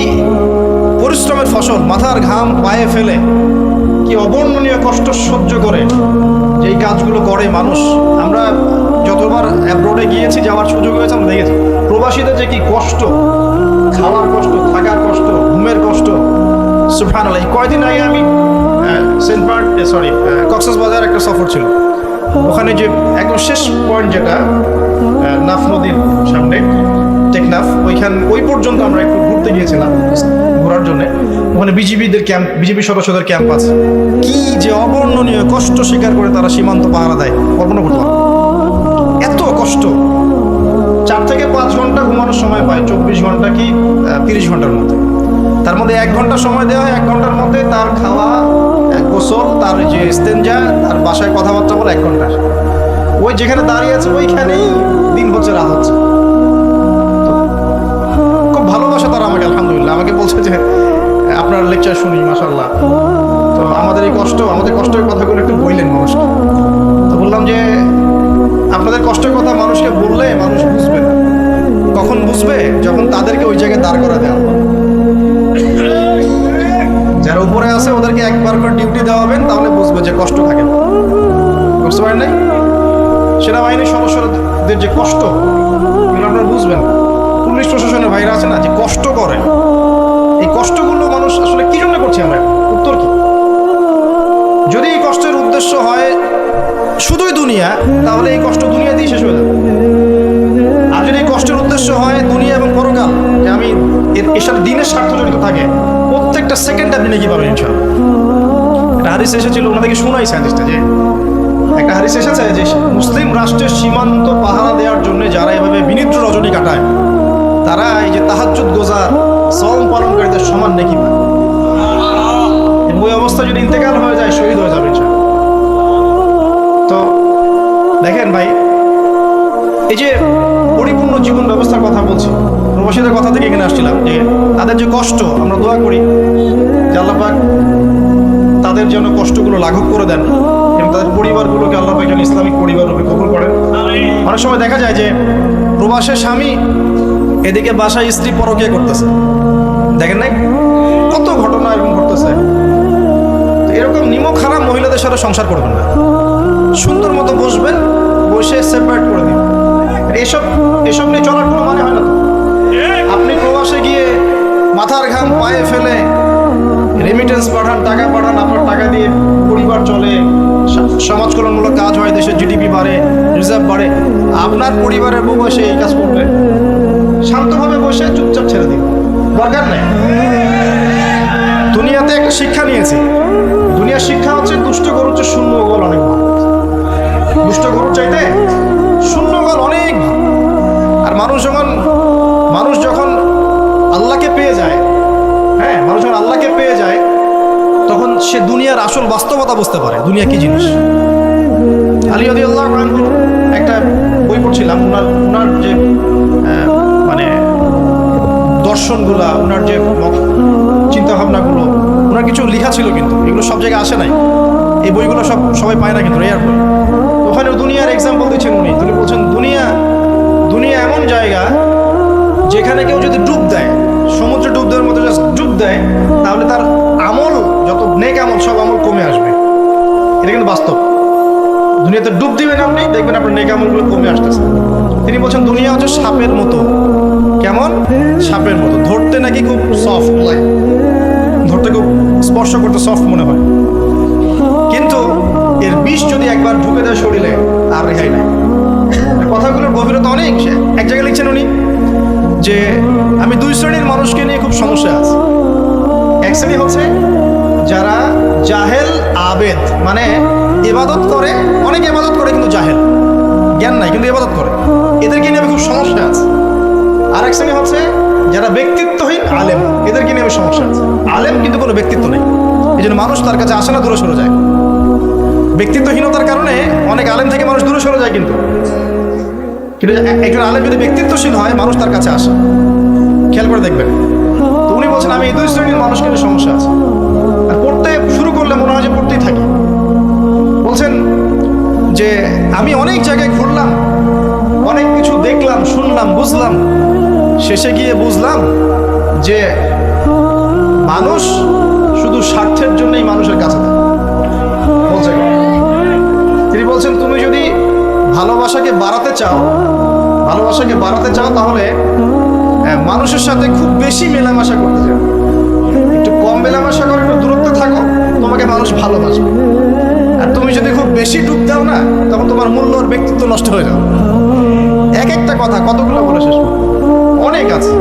পরিশ্রমের ফসল, মাথার ঘাম পায়ে ফেলে কি অবর্ণনীয় কষ্ট সহ্য করে যেই কাজগুলো করে মানুষ। আমরা যতবার অ্যাব্রোডে গিয়েছি, যাওয়ার সুযোগ হয়েছে, আমরা দেখেছি প্রবাসীদের যে কি কষ্ট, খাওয়ার কষ্ট, থাকার কষ্ট, ঘুমের কষ্ট। সুবহানাল্লাহ। কয়েকদিন আগে আমি কক্সবাজার একটা সফর ছিল, ওখানে যে একদম শেষ পয়েন্ট যেটা নাফ নদীর সামনে টেকনাফ, ওই পর্যন্ত আমরা একটু ঘুরতে গিয়েছিলাম ঘোরার জন্য। ওখানে বিজিবিদের ক্যাম্প, বিজেপি সদস্যদের ক্যাম্প আছে। কি যে অবর্ণনীয় কষ্ট স্বীকার করে তারা সীমান্ত পাহারা দেয়, কল্পনা করতে পারো। এত কষ্ট। 4 থেকে 5 ঘন্টা ঘুমানোর সময় পায়, 24 ঘন্টা কি 30 ঘন্টার মধ্যে। তার মধ্যে 1 ঘন্টা সময় দেওয়া হয়, 1 ঘন্টার মধ্যে তার খাওয়া, গোসল, তার যে ইস্তেঞ্জা, তার বাসায় কথাবার্তা বলে 1 ঘন্টা। ওই যেখানে দাঁড়িয়ে আছে ওইখানেই দিন হচ্ছে, রাত হচ্ছে। খুব ভালোবাসা তারা আমাকে, আলহামদুলিল্লাহ। আমাকে বলছে যে আপনার লেকচার শুনি, মাশাআল্লাহ। তো আমাদের কষ্টের কথাগুলো একটু বললেন মানুষকে। তো বললাম যে আপনাদের কষ্টের কথা মানুষকে বললে মানুষ বুঝবে না। কখন বুঝবে? যখন তাদেরকে ওই জায়গায় দাঁড় করা দেওয়া। যারা উপরে আছে ওদেরকে একবার করে ডিউটি দেওয়াবেন, তাহলে বুঝবে যে কষ্ট থাকে। বুঝতে পারেন নাই? সেনাবাহিনীর সদস্যদের যে কষ্ট, এগুলো আপনারা বুঝবেন। পুলিশ প্রশাসনের ভাইরা আছে না, যে কষ্ট করে, এই কষ্টগুলো মানুষ আসলে কি জন্য করছি আমরা? উত্তর কি? যদি এই কষ্টের উদ্দেশ্য হয় শুধুই দুনিয়া, তাহলে এই কষ্ট দুনিয়া দিয়ে শেষ হয়ে যাবে। আর যদি এই কষ্টের উদ্দেশ্য হয় দুনিয়া এবং পরকাল, যে আমি এর সাথে দিনের স্বার্থ জড়িত থাকে, প্রত্যেকটা সেকেন্ড আপনি নাকি পাবেন ইনশাআল্লাহ। একটা হাদিস এসেছিল, ওনাদেরকে শোনাইছে হাদিসটা, যে একটা হাদিস এসেছে যে মুসলিম রাষ্ট্রের সীমান্ত পাহারা দেওয়ার জন্য যারা এভাবে বিনিদ্র রজনী কাটায়, তারা এই যে তাহাজ্জুদ গোজার, সওম পালনকারীদের সমান নেকি পায়। ওই অবস্থা যদি ইন্তেকাল হয়ে যায়, শহীদ হয়ে যাবে ইনশাআল্লাহ। তো দেখেন ভাই, এই যে পরিপূর্ণ জীবন ব্যবস্থার কথা বলছি, প্রবাসীদের কথা থেকে এখানে আসছিলাম, যে তাদের যে কষ্ট, আমরা দোয়া করি যে আল্লাহ পাক তাদের যেন কষ্টগুলো লাঘব করে দেন এবং তাদের পরিবারগুলোকে আল্লাহ পাক যেন ইসলামিক পরিবার রূপে কবুল করেন। অনেক সময় দেখা যায় যে প্রবাসের স্বামী এদিকে বাসায় স্ত্রী পরকীয়া করতেছে, দেখেন নাই? কত ঘটনা এরকম ঘটতেছে। এরকম নিমক হারাম মহিলাদের সাথে সংসার করবেন না। সুন্দর মতো বসবেন, বসে সেপারেট করে দিন। এসব নিয়ে চলার কোনো মানে হয় না। আপনি প্রবাসে গিয়ে মাথার ঘাম পায়ে ফেলে রেমিটেন্স পাঠান, টাকা পাঠান, আপনার টাকা দিয়ে পরিবার চলে, সমাজ কল্যাণমূলক কাজ হয়, দেশের জিডিপি বাড়ে, রিজার্ভ বাড়ে। আপনার পরিবারের বউ বসে এই কাজ করবে, শান্তভাবে বসে চুপচাপ ছেড়ে দিন, দরকার নেই। দুনিয়াতে একটা শিক্ষা নিয়েছি, দুনিয়ার শিক্ষা হচ্ছে দুষ্ট গরুর চেয়ে শূন্য গোল অনেক ভালো। দুষ্ট গরুর চাইতে শূন্য গোল অনেক ভালো। আর মানুষ যখন আল্লাহকে পেয়ে যায়, হ্যাঁ, মানুষ যখন আল্লাহকে পেয়ে যায়, তখন সে দুনিয়ার আসল বাস্তবতা বুঝতে পারে, দুনিয়া কি জিনিস। আলী রাদিয়াল্লাহু আনহু একটা বই পড়ছিলাম, ওনার যে মানে দর্শনগুলা, ওনার যে চিন্তাভাবনাগুলো, ওনার কিছু লেখা ছিল, কিন্তু এগুলো সব জায়গায় আসে নাই। এই বইগুলো সবাই পায় না, কিন্তু রেয়ার বই। ওখানে দুনিয়ার এক্সাম্পল দিচ্ছেন তিনি বলছেন দুনিয়া এমন জায়গা যেখানে কেউ যদি ডুব দেয়, সমুদ্রে ডুব দেওয়ার মতো জাস্ট ডুব দেয়, তাহলে তার আমল, যত নেক আমল, সব আমল কমে আসবে। এটা কিন্তু বাস্তব। দুনিয়াতে ডুব দিবেন আপনি, দেখবেন আপনার নেক আমলগুলো কমে আসতেছে। তিনি বলছেন দুনিয়া হচ্ছে সাপের মতো। কেমন? সাপের মতো। ধরতে নাকি খুব সফট লাগে, ধরতে খুব, স্পর্শ করতে সফট মনে হয়, কিন্তু এর বিষ যদি একবার ঢুকে দেয় শরীরে, আর রেহাই নাই। কথাগুলোর গভীরতা অনেক। এক জায়গায় লিখছেন উনি যে আমি 2 শ্রেণীর মানুষকে নিয়ে খুব সমস্যা আছে। এক শ্রেণী হচ্ছে যারা জাহেল আবেদ, মানে ইবাদত করে, অনেক ইবাদত করে কিন্তু জাহেল, জ্ঞান নাই কিন্তু ইবাদত করে, এদেরকে নিয়ে আমি খুব সমস্যা আছে। আর এক শ্রেণী হচ্ছে যারা ব্যক্তিত্বহীন আলেম, এদেরকে নিয়ে আমি সমস্যা আছে। আলেম কিন্তু কোনো ব্যক্তিত্ব নেই, এই জন্য মানুষ তার কাছে আসে না, দূরে সরে যায়। ব্যক্তিত্বহীনতার কারণে অনেক আলেম থেকে মানুষ দূরে সরে যায়, কিন্তু একজন আলেম যদি ব্যক্তিত্বশীল হয়, মানুষ তার কাছে আসে। খেয়াল করে দেখবেন। তো উনি বলছেন আমি এই 2 শ্রেণীর মানুষকে নিয়ে সমস্যা আছে। আর পড়তে শুরু করলে মনে হয় যে পড়তেই থাকি। বলছেন যে আমি অনেক জায়গায় ঘুরলাম, অনেক কিছু দেখলাম, শুনলাম, বুঝলাম, শেষে গিয়ে বুঝলাম যে মানুষ শুধু স্বার্থের জন্যই মানুষের কাছে থাকে। ভালোবাসাকে বাড়াতে চাও, ভালোবাসাকে বাড়াতে চাও, তাহলে মানুষের সাথে খুব বেশি মেলামেশা করতে চাও। একটু কম মেলামেশা করো, একটু দূরত্বে থাকো, তোমাকে মানুষ ভালোবাসবে। আর তুমি যদি খুব বেশি ডুব দাও না, তখন তোমার মূল্য আর ব্যক্তিত্ব নষ্ট হয়ে যাবে। এক একটা কথা কতগুলো বলে শেষ করবো, অনেক আছে।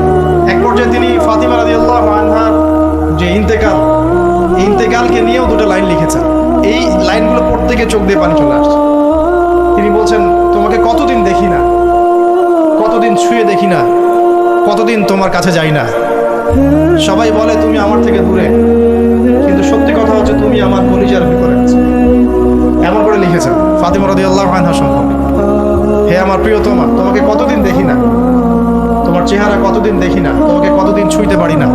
এক পর্যায়ে তিনি ফাতিমা রাদিয়াল্লাহু আনহার যে ইন্তেকাল, এই ইন্তেকালকে নিয়েও দুটো লাইন লিখেছেন। এই লাইনগুলো পড়তে গিয়ে চোখ দিয়ে পানি চলে আসছে। তিনি বলছেন, তোমাকে কতদিন দেখি না, কতদিন ছুঁয়ে দেখি না, কতদিন তোমার কাছে যাই না। সবাই বলে তুমি আমার থেকে দূরে, কিন্তু সত্যি কথা হচ্ছে তুমি আমার কলিজার ভিতরে আছো। এমন করে লিখেছেন ফাতিমা রাদিয়াল্লাহু আনহা সম্পর্কে। হে আমার প্রিয়তমা, তোমাকে কতদিন দেখি না, তোমার চেহারা কতদিন দেখি না, তোমাকে কতদিন ছুঁইতে পারি না।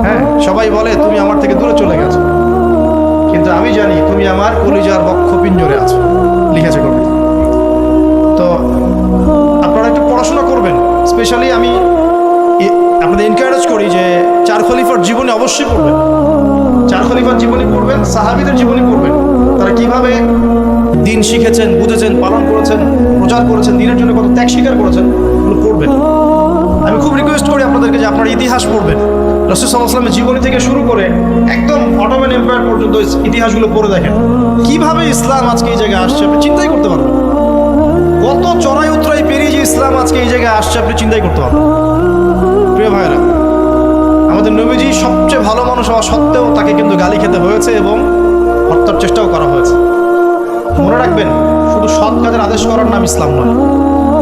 হ্যাঁ, সবাই বলে তুমি আমার থেকে দূরে চলে গেছো, কিন্তু আমি জানি তুমি আমার কলিজার বক্ষ পিঞ্জরে আছো। লিখেছে কবিতা। তো আপনারা একটু পড়াশোনা করবেন। স্পেশালি আমি আপনাদের এনকারেজ করি যে চার খলিফার জীবনী অবশ্যই পড়বেন। চার খলিফার জীবনী পড়বেন, সাহাবীদের জীবনী পড়বেন। তারা কিভাবে দিন শিখেছেন, বুঝেছেন, পালন করেছেন, প্রচার করেছেন, দিনের জন্য কত ত্যাগ স্বীকার করেছেন, এগুলো পড়বেন। আমি খুব রিকোয়েস্ট করি আপনাদেরকে যে আপনারা ইতিহাস পড়বেন। রাসূল সাল্লাল্লাহু আলাইহি ওয়াসাল্লামের জীবনী থেকে শুরু করে একদম অটোমান এম্পায়ার পর্যন্ত ইতিহাসগুলো পড়ে দেখেন, কিভাবে ইসলাম আজকে এই জায়গায় আসছে আপনি চিন্তাই করতে পারবেন। কত চড়াই উতরাই পেরিয়ে যে ইসলাম আজকে এই জায়গায় আসছে আপনি চিন্তাই করতে পারবেন। প্রিয় ভাইরা, আমাদের নবীজি সবচেয়ে ভালো মানুষ হওয়া সত্ত্বেও তাকে কিন্তু গালি খেতে হয়েছে এবং হত্যার চেষ্টাও করা হয়েছে। মনে রাখবেন, শুধু সৎ কাজের আদেশ করার নাম ইসলাম নয়,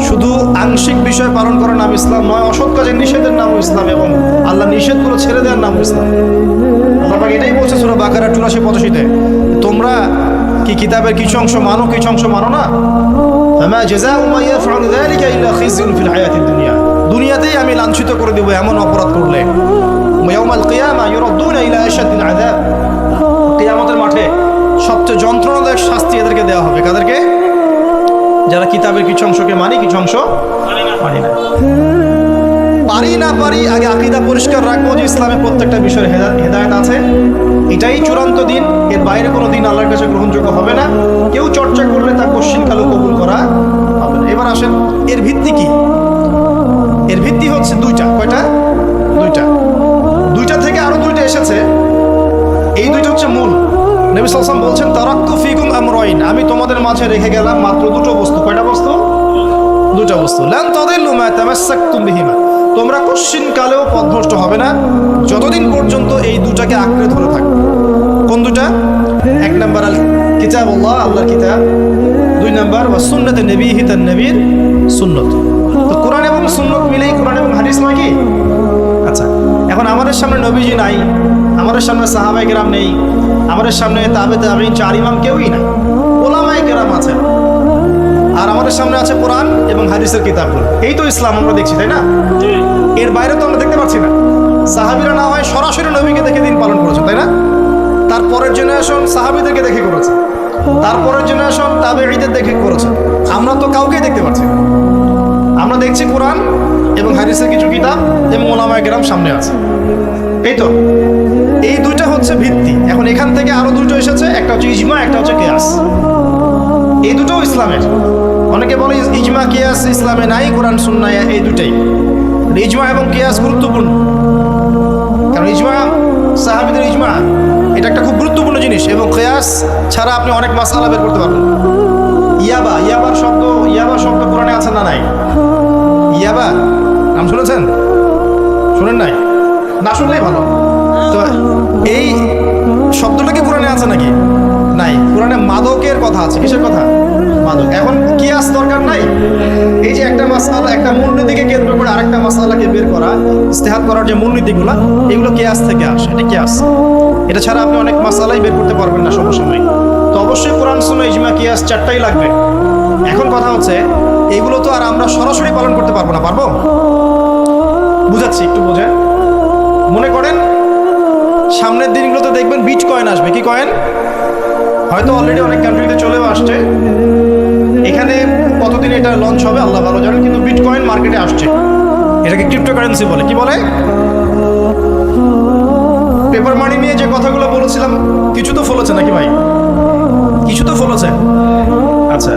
শুধু আংশিক বিষয় পালন করার নাম ইসলাম নয়, অসৎ কাজের নিষেধের নামও ইসলাম, এবং আল্লাহ নিষেধগুলো ছেড়ে দেওয়ার নাম ইসলাম। আল্লাহ পাক এটাই বলছে সূরা বাকারা 84-85-তে, তোমরা কি কিতাবের কিছু অংশ মানো, কিছু অংশ মানো না। ফামা জাযাউ মান ইয়াফআলু যালিকা ইল্লা খিজয়ুন ফিল হায়াতিদ দুনিয়া, দুনিয়াতেই আমি লাঞ্ছিত করে দেব এমন অপরাধ করলে। ইয়াউমাল কিয়ামা ইউরাদ্দুনা ইলা আশাদ্দিল আযাব, কিয়ামতের মাঠে সবচেয়ে যন্ত্রণাদায়ক শাস্তি এদেরকে দেওয়া হবে। কাদেরকে? যারা কিতাবের কিছু অংশকে মানি, কিছু অংশ মানি না। পারি না পারি, আগে আকীদা পরিষ্কার রাখবো যে ইসলামের প্রত্যেকটা বিষয়ের হেদায়েত আছে, এটাই চূড়ান্ত দিন। এর বাইরে কোনো দিন আল্লাহর কাছে গ্রহণযোগ্য হবে না। কেউ চর্চা করলে তা কশ্চিনকালেও কবুল করা হবে না। এবার আসেন, এর ভিত্তি কি? এর ভিত্তি হচ্ছে দুইটা। কয়টা? দুইটা। দুইটা থেকে আরো দুইটা এসেছে, এই দুইটা হচ্ছে মূল। নবী সাল্লাল্লাহু আলাইহি ওয়াসাল্লাম বলছেন, তারাক্তু ফিকুম আমরাইন, আমি তোমাদের মাঝে রেখে গেলাম মাত্র দুটো বস্তু। কয়টা বস্তু? দুটো বস্তু। লান তাদিল্লু মা তামাসসাকতুম বিহিমা, তোমরা কশ্চিনকালেও পথভ্রষ্ট হবে না যতদিন পর্যন্ত এই দুটাকে আঁকড়ে ধরে থাকবে। কোন দুটা? এক নাম্বার আল কিতাবুল্লাহ, আল্লাহর কিতাব। দুই নাম্বার ওয়া সুন্নাতে নবীহি, তার নবীর সুন্নত। তো কোরআন এবং সুন্নত মিলেই কোরআন এবং হাদিস নয় কি? আচ্ছা, এখন আমাদের সামনে নবীজি নাই, আমাদের সামনে সাহাবায়ে কেরাম নেই, আমাদের সামনে তাবে তাবিঈন, চার ইমাম কেউই নাই, ওলামায়ে কেরাম আছেন, আর আমাদের সামনে আছে কোরআন এবং হাদিসের কিতাবগুলো। এই তো ইসলাম আমরা দেখছি, তাই না? এর বাইরে তো আমরা দেখতে পাচ্ছি না। সাহাবীরা না হয় সরাসরি নবীকে দেখে দিন পালন করেছেন, তাই না? তারপরের জেনারেশন সাহাবীদেরকে দেখে করেছে, তারপরের জেনারেশন তাবেঈদের দেখে করেছে। আমরা তো কাউকেই দেখতে পাচ্ছি না। আমরা দেখছি কোরআন এবং হাদিসের কিছু কিতাব এবং ওলামায়ে কেরাম সামনে আছে। এই তো, এই দুইটা হচ্ছে ভিত্তি। এখন এখান থেকে আরো দুটো এসেছে, একটা হচ্ছে ইজমা, একটা হচ্ছে কিয়াস। এই দুটোও ইসলামের। অনেকে বলে ইজমা কিয়াস ইসলামে নাই, কোরআন সুন্নাহ এই দুটাই। ইজমা এবং কিয়াস গুরুত্বপূর্ণ, কারণ ইজমা, সাহাবীদের ইজমা, এটা একটা খুব গুরুত্বপূর্ণ জিনিস, এবং কিয়াস ছাড়া আপনি অনেক মাসআলা বের করতে পারবেন। ইয়াবার শব্দ কোরআনে আছে না নাই? ইয়াবা নাম শুনেছেন? শুনেন নাই? না শুনলেই ভালো। তো এই শব্দটা কি কোরআনে আছে নাকি? নাই। কোরআনে মাদকের কথা আছে। কিসের কথা? মাদক। এখন কিয়াস দরকার নাই। এই যে একটা মাসআলা, একটা মূলনীতিকে কেন্দ্র করে আরেকটা মাসআলাকে বের করা, ইজতিহাদ করার যে মূলনীতিগুলো, এগুলো কিয়াস থেকে আসে। এটা কিয়াস। এটা ছাড়া আপনি অনেক মাসআলাই বের করতে পারবেন না সমসাময়িক। তো অবশ্যই কোরআন, সুন্নাহ, ইজমা, কিয়াস চারটাই লাগবে। এখন কথা হচ্ছে, এইগুলো তো আর আমরা সরাসরি পালন করতে পারবো না। পারবো? বুঝাচ্ছি, একটু বোঝেন। মনে করেন সামনের দিনগুলোতে দেখবেন বিটকয়েন আসবে। কি কয়েন? হয়তো অলরেডি অনেক কান্ট্রিতে চলেও আসছে। এখানে কতদিন এটা লঞ্চ হবে আল্লাহ ভালো জানেন, কিন্তু বিটকয়েন মার্কেটে আসছে। এটাকে ক্রিপ্টোকারেন্সি বলে। কি বলে? পেপার মানি নিয়ে যে কথাগুলো বলেছিলাম, কিছু তো ফলেছে নাকি ভাই? কিছু তো ফলেছে। আচ্ছা,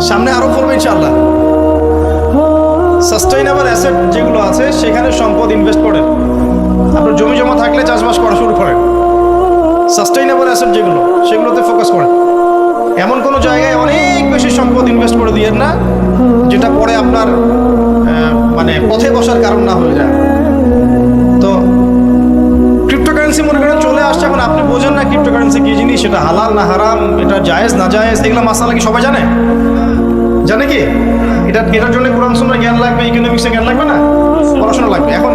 সামনে আরো পড়বো ইনশাআল্লাহ। সাস্টেইনেবল অ্যাসেট যেগুলো আছে সেখানে সম্পদ ইনভেস্ট করেন। আপনার জমি জমা থাকলে চাষবাস করা শুরু করেন। সাস্টেইনেবল অ্যাসেট যেগুলো সেগুলোতে ফোকাস করেন। এমন কোনো জায়গায় অনেক বেশি সম্পদ ইনভেস্ট করে দিয়েন না যেটা পরে আপনার মানে পথে বসার কারণ না হয়ে যায়। তো ক্রিপ্টোকারেন্সি মনে করেন চলে আসছে, এখন আপনি বোঝেন না ক্রিপ্টোকারেন্সি কি জিনিস, সেটা হালাল না হারাম, এটা জায়েজ না জায়েজ, এগুলো মাসালা কি সবাই জানে? জানে কি? এটার জন্য কোরআন সুন্নাহ জ্ঞান লাগবে, ইকোনমিক্সে জ্ঞান লাগবে না, পড়াশোনা লাগবে। এখন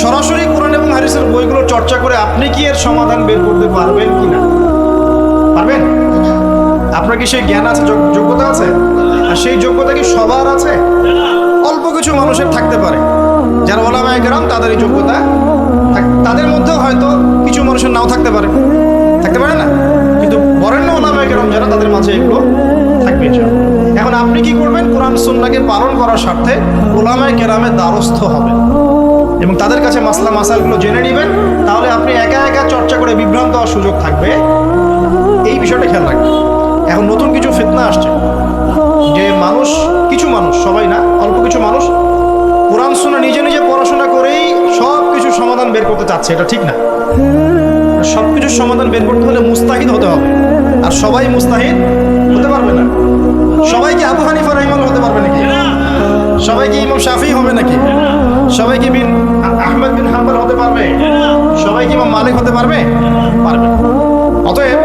সরাসরি কোরআন এবং হাদিসের বইগুলো চর্চা করে আপনি কি এর সমাধান বের করতে পারবেন কিনা? পারবেন? আপনার কি সেই জ্ঞান আছে, যোগ্যতা আছে? আর সেই যোগ্যতা কি সবার আছে? অল্প কিছু মানুষের থাকতে পারে, যারা ওলামায়ে কেরাম তাদের এই যোগ্যতা, তাদের মধ্যেও হয়তো কিছু মানুষের নাও থাকতে পারে না, কিন্তু বরেণ্য ওলামায়ে কেরাম যারা, তাদের মাঝে এগুলো থাকবে। এখন আপনি কি করবেন? কোরআন সুন্নাহকে পালন করার স্বার্থে ওলামায়ে কেরামের দ্বারস্থ হবেন এবং তাদের কাছে মাসলা মাসাইলগুলো জেনে নেবেন। তাহলে আপনি একা একা চর্চা করে বিভ্রান্ত হওয়ার সুযোগ থাকবে। এই বিষয়টা খেয়াল রাখবেন। এখন নতুন কিছু ফিতনা আসছে যে কিছু মানুষ, সবাই না, অল্প কিছু মানুষ কোরআন সুন্নাহ নিজে নিজে পড়াশোনা করেই সব কিছুর সমাধান বের করতে চাচ্ছে। এটা ঠিক না। সব কিছুর সমাধান বের করতে হলে মুস্তাহিদ হতে হবে, আর সবাই মুস্তাহিদ হতে পারবে না। সবাই কি আবু হানিফা রাহিমাহুল্লাহ হতে পারবে নাকি? সবাই কি ইমাম শাফি হবে নাকি? সবাই কি আহমদ বিন হাম্বল হতে পারবে? সবাই কি ইমাম মালিক হতে পারবে? পারবে। অতএব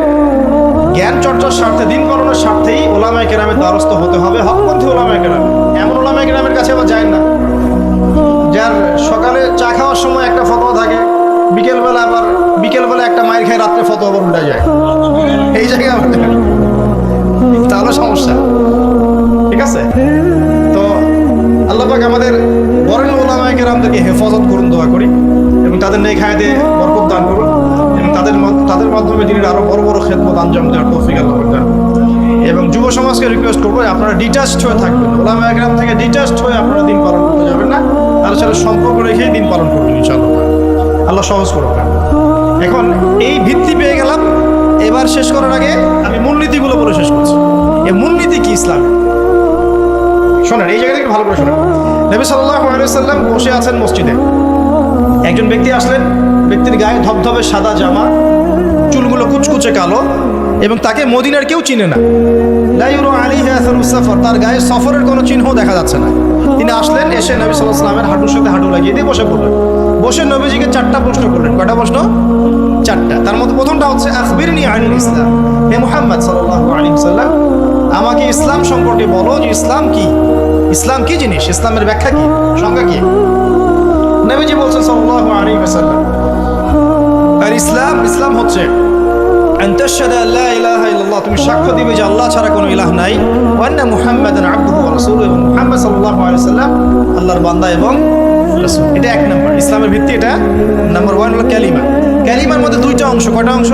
জ্ঞান চর্চার স্বার্থে, দিন পালনের স্বার্থেই ওলামায়ে কেরামের দ্বারস্থ হতে হবে, হকপন্থী ওলামায়ে কেরাম। এমন ওলামায়ে কেরামের কাছে আবার যায় না যার সকালে চা খাওয়ার সময় একটা ফতোয়া থাকে, বিকেলবেলা একটা মায়ের খেয়ে রাত্রে ফতোয়া আবার উল্টা যায়। এই জায়গায় আবার তাহলে সমস্যা। ঠিক আছে? তো আল্লাহ পাক আমাদের বরেণ্য ওলামায়ে কেরামদেরকে হেফাজত করুন, দোয়া করি, এবং তাদের নেক হায়াতে বরকত দান করুন, এবং তাদের মাধ্যমে দিনের আরো বড় বড় খেদমত আঞ্জাম দেওয়ার তৌফিক আল্লাহ দেন। এবং যুব সমাজকে রিকোয়েস্ট করবো, আপনারা ডিটাচড হয়ে থাকবেন, ওলামায়ে কেরাম থেকে ডিটাচড হয়ে আপনারা দিন পালন করতে যাবেন না, তার সাথে সম্পর্ক রেখেই দিন পালন করবেন ইনশাআল্লাহ। আল্লাহ সহজ করুন। এখন এই ভিত্তি পেয়ে গেলাম, এবার শেষ করার আগে আমি মূলনীতিগুলো বলে শেষ করছি। এই মূলনীতি কি ইসলাম? শোনেন, এই জায়গাটা একটু ভালো করে শোনেন। নবী সাল্লাল্লাহু আলাইহি ওয়াসাল্লাম বসে আছেন মসজিদে। একজন ব্যক্তি আসলেন, ব্যক্তির গায়ে ধবধবে সাদা জামা, চুলগুলো কুচকুচে কালো, এবং তাকে মদিনার কেউ চিনে না। লা ইউরা আলাইহি আসারুস সাফর, তার গায়ে সফরের কোনো চিহ্ন দেখা যাচ্ছে না। তিনি আসলেন, এসে নবী সাল্লাল্লাহু আলাইহি ওয়াসাল্লামের হাঁটুর সাথে হাঁটু লাগিয়ে দিয়ে বসে পড়লেন। বসে নবীজিকে 4টা প্রশ্ন করলেন। কয়টা প্রশ্ন? 4টা। তার মধ্যে প্রথমটা হচ্ছে আখবিরনি আনিল ইসলাম, হে মুহাম্মদ সাল্লাল্লাহু আলাইহি ওয়াসাল্লাম, আমাকে ইসলাম সম্পর্কে বলো যে ইসলাম কি, ইসলাম কি জিনিস, ইসলামের ব্যাখ্যা কি, সংজ্ঞা কি? নবীজি বলছেন সাল্লাল্লাহু আলাইহি ওয়াসাল্লাম, আর ইসলাম হচ্ছে আন তাশহাদা লা ইলাহা ইল্লাল্লাহ, তুমি সাক্ষ্য দিবে যে আল্লাহ ছাড়া কোনো ইলাহ নাই, ওয়া আন্না মুহাম্মাদান আবদুহু ওয়া রাসূলুহু, এবং মুহাম্মদ সাল্লাল্লাহু আলাইহি ওয়াসাল্লাম আল্লাহর বান্দা এবং রাসূল। এটা এক নাম্বার ইসলামের ভিত্তি। এটা নাম্বার 1 হলো কালিমা। কালিমার মধ্যে 2টা অংশ। কয়টা অংশ?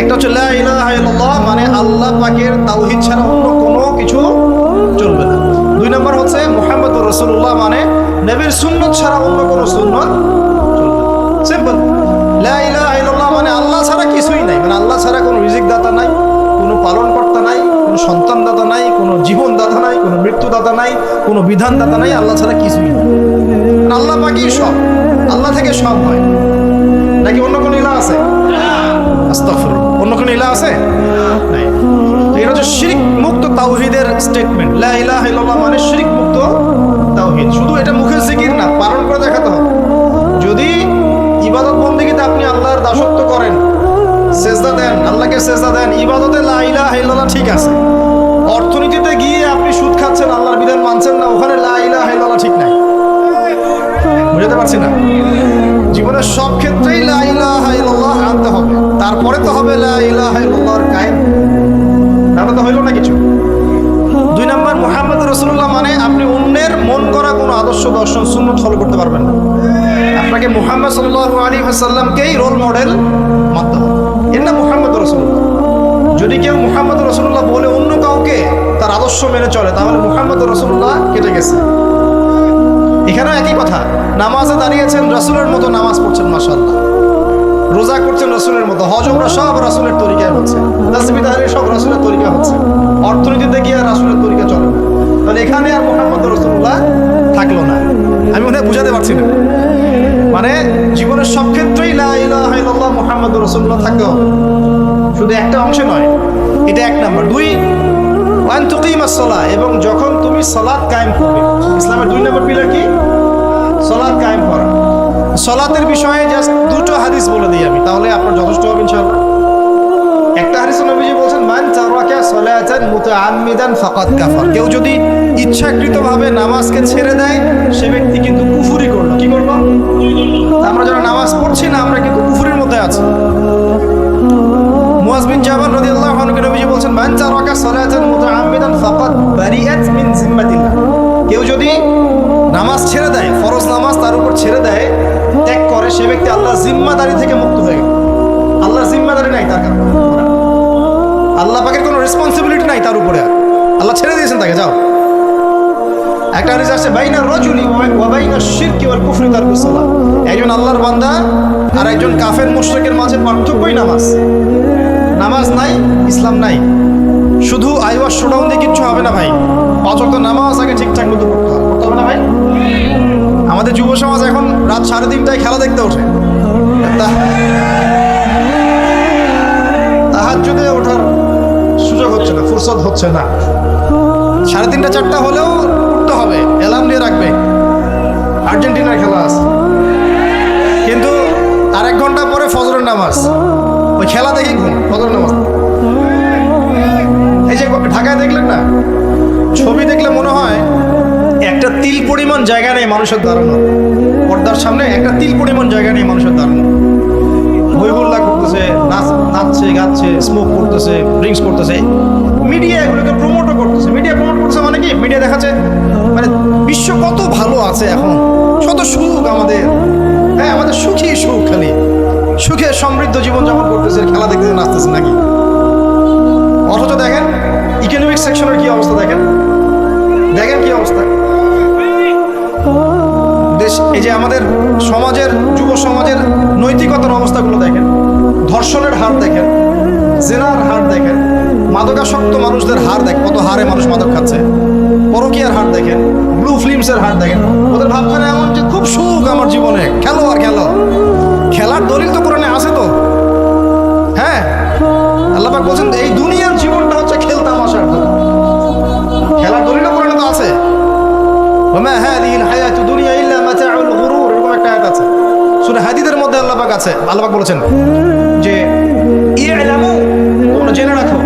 একটা হচ্ছে লা ইলাহা ইল্লাল্লাহ, মানে আল্লাহ পাকের তাওহীদ ছাড়া অন্য কোনো কিছু চলবে না। 2 নাম্বার হচ্ছে মুহাম্মদুর রাসূলুল্লাহ, মানে নবীর সুন্নাত ছাড়া অন্য কোনো সুন্নাত চলবে না। সিম্পল। লা ইলাহা ইল্লাল্লাহ মানে আল্লাহ ছাড়া কিছুই নাই, মানে আল্লাহ ছাড়া কোনো রিজিক দাতা নাই, কোনো পালনকর্তা নাই, কোনো সন্তান দাতা নাই, কোনো জীবন দাতা নাই, কোনো মৃত্যু দাতা নাই, কোনো বিধান দাতা নাই, আল্লাহ ছাড়া কিছুই নাই। আল্লাহ পাকই সব, আল্লাহ থেকে সব হয়। নাকি অন্য কোনো ইলাহ আছে? আস্তাগফিরুল্লাহ, অন্য কোনো ইলাহ আছে? নাই। তো এটা হচ্ছে শিরক মুক্ত তাওহীদের স্টেটমেন্ট। লা ইলাহা ইল্লাল্লাহ মানে শিরক মুক্ত তাওহীদ। শুধু এটা মুখের জিকির না, পালন করে দেখাতে হবে। যদি ইবাদত বন্দেগীতে আপনি আল্লাহর দাসত্ব করেন, সেজদা দেন, আল্লাহকে সেজদা দেন, ইবাদতে লা ইলাহা ইল্লাল্লাহ ঠিক আছে। অর্থনীতিতে গিয়ে আপনি সুদ খাচ্ছেন, আল্লাহর বিধান মানছেন না, ওখানে লা ইলাহা ইল্লাল্লাহ ঠিক নাই। বুঝতে পারছি না? জীবনের সব ক্ষেত্রেই লা ইলাহা ইল্লাল্লাহ আনতে হবে, তারপরে তো হবে লা ইলাহা ইল্লাল্লাহর কায়েম। তাহলে তো হইল না কিছু। 2 নাম্বার মুহাম্মদ রাসূলুল্লাহ মানে আপনি অন্যের মন করা কোনো আদর্শ, দর্শন, সুন্নাত ফলো করতে পারবেন না। আপনাকে মুহাম্মদ সাল্লাল্লাহু আলাইহি ওয়াসাল্লামকেই রোল মডেল মানতে হবে। এর নাম মুহাম্মদ রাসূলুল্লাহ। যদি কেউ মুহাম্মদ রাসূলুল্লাহ বলে অন্য কাউকে তার আদর্শ মেনে চলে, তাহলে মুহাম্মদ রাসূলুল্লাহ কেটে গেছে। এখানেও একই কথা, নামাজে দাঁড়িয়েছেন, রাসূলের মতো নামাজ পড়ছেন, মাশাআল্লাহ। রোজা করছেন রাসূলের মতো, হজ ওমরা সব রাসূলের তরিকায় হচ্ছে, তাসবিহ তাহলিল সব রাসূলের তরিকা হচ্ছে, অর্থনীতিতে গিয়ে রাসূলের তরিকা চলে না, তাহলে এখানে আর মুহাম্মদ রাসূলুল্লাহ থাকলো না। আমি মনে হয় বুঝাতে পারছি না, মানে জীবনের সব ক্ষেত্রেই লা ইলাহা ইল্লাল্লাহ মুহাম্মাদুর রাসূলুল্লাহ থাকতে হবে, শুধু একটা অংশে নয়। এটা এক নাম্বার। দুই, ওয়ান তুকিমাস সালাহ, এবং যখন তুমি সালাত কায়েম করবে, ইসলামের 2 নম্বর পিলার কি? সালাত কায়েম করা। সালাতের বিষয়ে জাস্ট 2টো হাদিস বলে দিই আমি, তাহলে আপনার যথেষ্ট হবে ইনশাআল্লাহ। একটা হাদিসে নবীজি বলেছেন, মান তারাকা সালাতান মুতাআম্মিদান ফাকাদ কাফার, কেউ যদি ইচ্ছাকৃতভাবে নামাজকে ছেড়ে দেয় সে ব্যক্তি কিন্তু কুফরি করলো। কি করলো? আমরা যারা নামাজ পড়ছি না আমরা কিন্তু কুফরির মধ্যে আছি। মুয়াজ বিন জাবাল রাদিয়াল্লাহু আনহু নবীজি বলেন, মান তারাকা সালাতান মুতাআম্মিদান ফাকাদ বারিআত মিন জিম্মাতিল্লাহ, কেউ যদি নামাজ ছেড়ে দেয়, ফরজ নামাজ তার উপর ছেড়ে দেয়, ত্যাগ করে, সে ব্যক্তি আল্লাহর জিম্মাদারি থেকে মুক্ত হয়ে গেল। আল্লাহর জিম্মাদারি নাই তার কারণে, আল্লাহ পাকের কোনো রেসপন্সিবিলিটি নাই তার উপরে, আল্লাহ ছেড়ে দিয়েছেন তাকে, যাও। একটা হাদিস আছে, বাইনা রাজুলি ওয়া বাইনা শিরকি ওয়াল কুফরি তারকুস সালাহ, একজন আল্লাহর বান্দা আর একজন কাফের মুশরিকের মাঝে পার্থক্যই নামাজ। নামাজ নাই, ইসলাম নাই। শুধু আইওয়াস শোডাউন দিয়ে কিচ্ছু হবে না ভাই, 5 ওয়াক্ত নামাজ আগে ঠিকঠাক মতো পড়তে হবে না ভাই। আমাদের যুব সমাজ এখন রাত 3:30টায় খেলা দেখতে ওঠে, তাহাজ্জুদে ওঠার সুযোগ হচ্ছে না, ফুরসত হচ্ছে না। 3:30 4টা হলেও উঠতে হবে, অ্যালার্ম দিয়ে রাখবে, আর্জেন্টিনার খেলা আছে, কিন্তু আর 1 ঘন্টা পরে ফজরের নামাজ, ওই খেলা দেখি ঘুম, ফজরের নামাজ। এই যে ঢাকায় দেখলেন না, ছবি দেখলে মনে হয় একটা তিল পরিমাণ জায়গা নেই মানুষের দাঁড়ানো, পর্দার সামনে একটা তিল পরিমাণ জায়গা নেই মানুষের দাঁড়ানো, হইহুল্লা করতেছে, নাচছে গাচ্ছে, স্মোক করতেছে, ড্রিঙ্কস করতেছে। মিডিয়া এগুলোকে প্রমোটও করতেছে। মিডিয়া প্রমোট করছে মানে কি? মিডিয়া দেখাচ্ছে মানে বিশ্ব কত ভালো আছে এখন, কত সুখ আমাদের, হ্যাঁ আমাদের সুখী সুখ, খালি সুখে সমৃদ্ধ জীবনযাপন করতেছে, খেলা দেখতে নাচতেছে নাকি। অথচ দেখেন ইকোনমিক সেকশনের কি অবস্থা, দেখেন কি অবস্থা দেশ। এই যে আমাদের সমাজের, যুব সমাজের নৈতিকতার অবস্থাগুলো দেখেন, ধর্ষণের হার দেখেন, জেনার হার দেখেন, মাদকাসক্ত মানুষদের হার দেখেন, কত হারে মানুষ মাদক খাচ্ছে, পরকীয়ার হার দেখেন, ব্লু ফিল্মসের হার দেখেন। ওদের ভাবখানে এমন যে খুব সুখ আমার জীবনে, খেলো আর খেলো। খেলার দলিল তো কোরআনে আছে তো, হ্যাঁ আল্লাহ পাক বলছেন এই দুনিয়ার জীবনটা হচ্ছে খেলতামাশার দলিল, খেলার দলিলও কোরআনে তো আছে। ওমা হাযিহিল হায়াতুদ দুনিয়া ইল্লা মাতাউল গুরুর, এরকম একটা আয়াত আছে সূরা হাদীদের মধ্যে। আল্লাহ পাক আছে, আল্লাহ পাক বলেছেন যে ই'লামু, তোমরা জেনে রাখো,